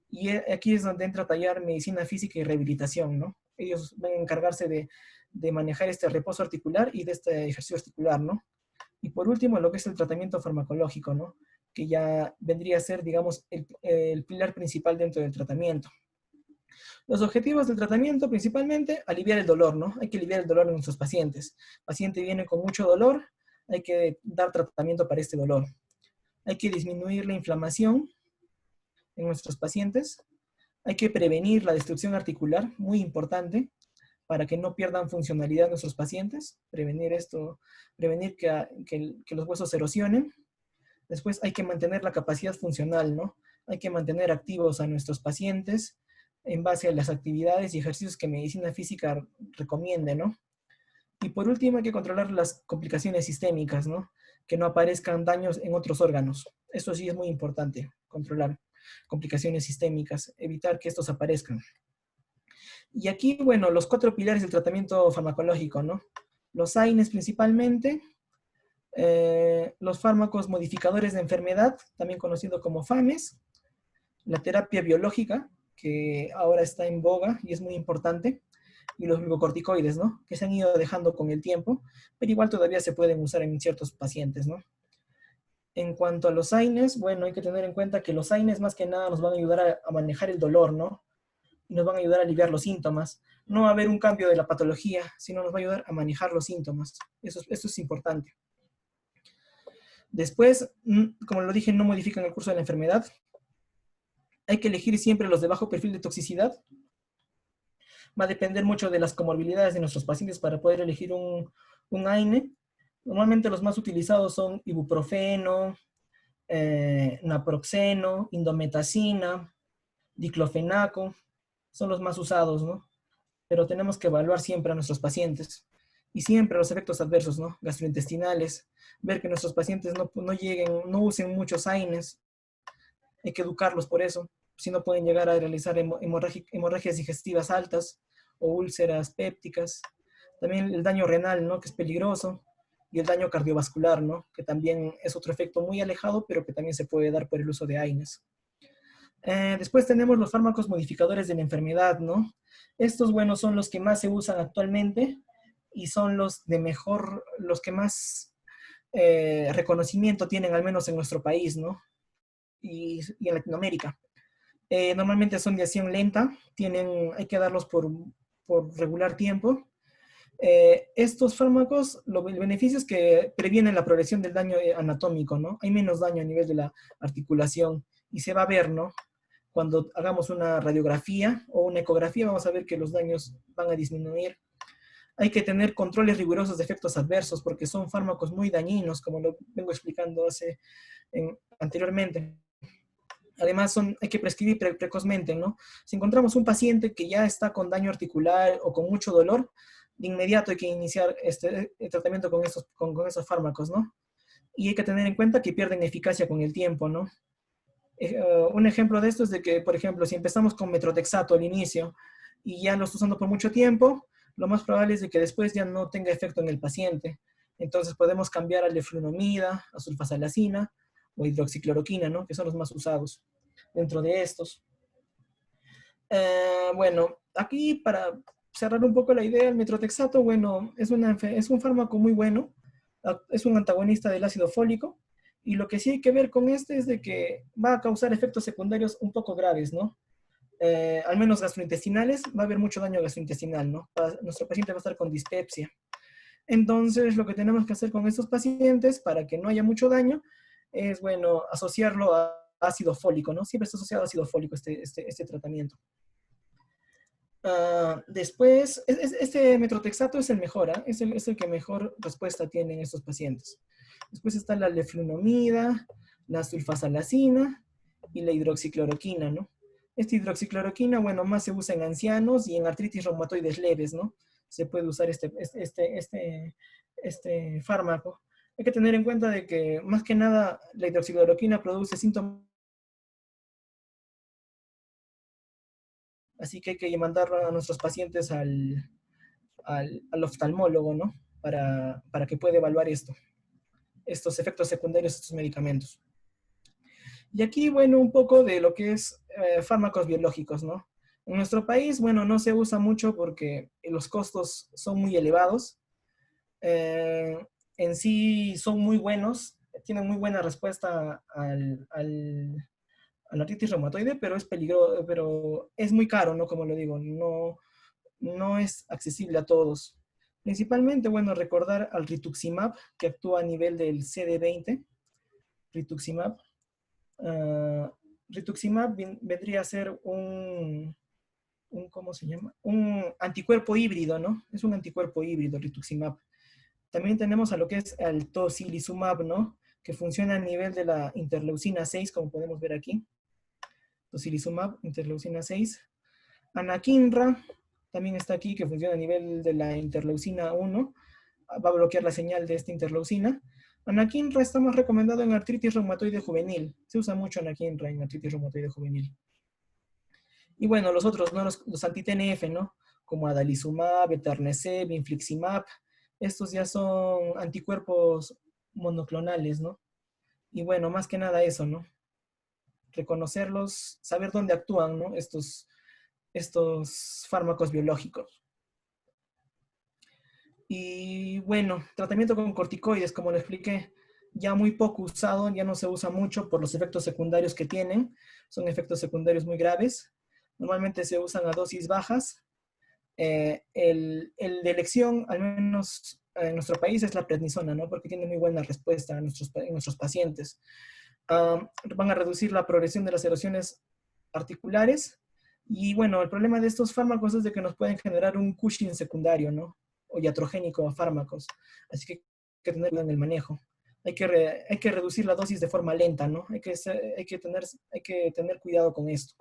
[SPEAKER 2] Y aquí es donde entra a tallar medicina física y rehabilitación, ¿no? Ellos van a encargarse de manejar este reposo articular y de este ejercicio articular, ¿no? Y por último, lo que es el tratamiento farmacológico, ¿no? Que ya vendría a ser, digamos, el pilar principal dentro del tratamiento. Los objetivos del tratamiento, principalmente, aliviar el dolor, ¿no? Hay que aliviar el dolor en nuestros pacientes. El paciente viene con mucho dolor, hay que dar tratamiento para este dolor. Hay que disminuir la inflamación en nuestros pacientes. Hay que prevenir la destrucción articular, muy importante, para que no pierdan funcionalidad nuestros pacientes. Prevenir esto, prevenir que los huesos se erosionen. Después hay que mantener la capacidad funcional, ¿no? Hay que mantener activos a nuestros pacientes en base a las actividades y ejercicios que medicina física recomiende, ¿no? Y por último hay que controlar las complicaciones sistémicas, ¿no? Que no aparezcan daños en otros órganos. Eso sí es muy importante, controlar complicaciones sistémicas, evitar que estos aparezcan. Y aquí, bueno, los 4 pilares del tratamiento farmacológico, ¿no? Los AINES principalmente, los fármacos modificadores de enfermedad, también conocido como FAMES, la terapia biológica, que ahora está en boga y es muy importante, y los glucocorticoides, ¿no? Que se han ido dejando con el tiempo, pero igual todavía se pueden usar en ciertos pacientes, ¿no? En cuanto a los AINES, bueno, hay que tener en cuenta que los AINES más que nada nos van a ayudar a manejar el dolor, ¿no? Y nos van a ayudar a aliviar los síntomas. No va a haber un cambio de la patología, sino nos va a ayudar a manejar los síntomas. Eso es importante. Después, como lo dije, no modifican el curso de la enfermedad. Hay que elegir siempre los de bajo perfil de toxicidad. Va a depender mucho de las comorbilidades de nuestros pacientes para poder elegir un AINE. Normalmente los más utilizados son ibuprofeno, naproxeno, indometacina, diclofenaco. Son los más usados, ¿no? Pero tenemos que evaluar siempre a nuestros pacientes. Y siempre los efectos adversos, ¿no? Gastrointestinales. Ver que nuestros pacientes no usen muchos AINES. Hay que educarlos por eso. Si no pueden llegar a realizar hemorragias digestivas altas o úlceras pépticas. También el daño renal, ¿no? Que es peligroso. Y el daño cardiovascular, ¿no? Que también es otro efecto muy alejado, pero que también se puede dar por el uso de AINES. Después tenemos los fármacos modificadores de la enfermedad, ¿no? Estos, bueno, son los que más se usan actualmente y son los que más reconocimiento tienen, al menos en nuestro país, ¿no? Y en Latinoamérica. Normalmente son de acción lenta, hay que darlos por regular tiempo. Estos fármacos, el beneficio es que previenen la progresión del daño anatómico, ¿no? Hay menos daño a nivel de la articulación y se va a ver, ¿no? Cuando hagamos una radiografía o una ecografía, vamos a ver que los daños van a disminuir. Hay que tener controles rigurosos de efectos adversos porque son fármacos muy dañinos, como lo vengo explicando anteriormente. Además, hay que prescribir precozmente, ¿no? Si encontramos un paciente que ya está con daño articular o con mucho dolor, de inmediato hay que iniciar el tratamiento con esos fármacos, ¿no? Y hay que tener en cuenta que pierden eficacia con el tiempo, ¿no? Un ejemplo de esto es de que, por ejemplo, si empezamos con metrotexato al inicio y ya lo está usando por mucho tiempo, lo más probable es de que después ya no tenga efecto en el paciente. Entonces podemos cambiar a leflunomida, a sulfasalacina o hidroxicloroquina, ¿no? Que son los más usados dentro de estos. Bueno, aquí para cerrar un poco la idea, el metrotexato, bueno, es un fármaco muy bueno, es un antagonista del ácido fólico, y lo que sí hay que ver con este es de que va a causar efectos secundarios un poco graves, ¿no? Al menos gastrointestinales, va a haber mucho daño gastrointestinal, ¿no? Nuestro paciente va a estar con dispepsia. Entonces, lo que tenemos que hacer con estos pacientes para que no haya mucho daño es, bueno, asociarlo a ácido fólico, ¿no? Siempre está asociado a ácido fólico este tratamiento. Después, este metrotexato es el mejor, ¿ah? Es el que mejor respuesta tiene en estos pacientes. Después está la leflunomida, la sulfasalacina y la hidroxicloroquina, ¿no? Esta hidroxicloroquina, bueno, más se usa en ancianos y en artritis reumatoides leves, ¿no? Se puede usar este fármaco. Hay que tener en cuenta de que, más que nada, la hidroxicloroquina produce síntomas. Así que hay que mandar a nuestros pacientes al oftalmólogo, ¿no? Para que pueda evaluar estos efectos secundarios de estos medicamentos. Y aquí, bueno, un poco de lo que es fármacos biológicos, ¿no? En nuestro país, bueno, no se usa mucho porque los costos son muy elevados. Eh, en sí son muy buenos, tienen muy buena respuesta a la artritis reumatoide, pero es peligroso, pero es muy caro, ¿no? Como lo digo, no es accesible a todos. Principalmente, bueno, recordar al rituximab, que actúa a nivel del CD20, rituximab. Uh, Rituximab vendría a ser ¿cómo se llama? Un anticuerpo híbrido, ¿no? Es un anticuerpo híbrido, rituximab. También tenemos a lo que es el tocilizumab, ¿no? Que funciona a nivel de la interleucina 6, como podemos ver aquí. Tocilizumab, interleucina 6. Anakinra también está aquí, que funciona a nivel de la interleucina 1. Va a bloquear la señal de esta interleucina. Anakinra está más recomendado en artritis reumatoide juvenil. Se usa mucho Anakinra en artritis reumatoide juvenil. Y bueno, los otros, ¿no? Los anti-TNF, ¿no? Como adalimumab, etanercept, infliximab. Estos ya son anticuerpos monoclonales, ¿no? Y bueno, más que nada eso, ¿no? Reconocerlos, saber dónde actúan, ¿no? Estos fármacos biológicos. Y bueno, tratamiento con corticoides, como lo expliqué, ya muy poco usado, ya no se usa mucho por los efectos secundarios que tienen. Son efectos secundarios muy graves. Normalmente se usan a dosis bajas. El de elección, al menos en nuestro país, es la prednisona, ¿no? Porque tiene muy buena respuesta en nuestros pacientes. Van a reducir la progresión de las erosiones articulares. Y bueno, el problema de estos fármacos es de que nos pueden generar un Cushing secundario, ¿no? O iatrogénico a fármacos. Así que hay que tener cuidado en el manejo. Hay que reducir la dosis de forma lenta, ¿no? Hay que tener cuidado con esto.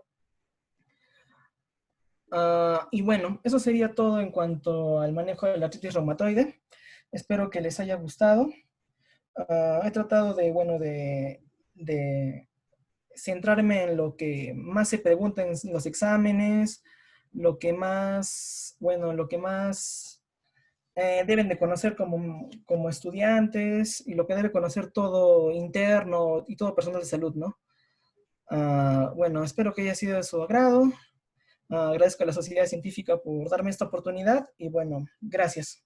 [SPEAKER 2] Y bueno, eso sería todo en cuanto al manejo de la artritis reumatoide. Espero que les haya gustado. He tratado de centrarme en lo que más se pregunta en los exámenes, lo que más deben de conocer como estudiantes y lo que debe conocer todo interno y todo personal de salud, ¿no? Bueno, espero que haya sido de su agrado. Agradezco a la sociedad científica por darme esta oportunidad y bueno, gracias.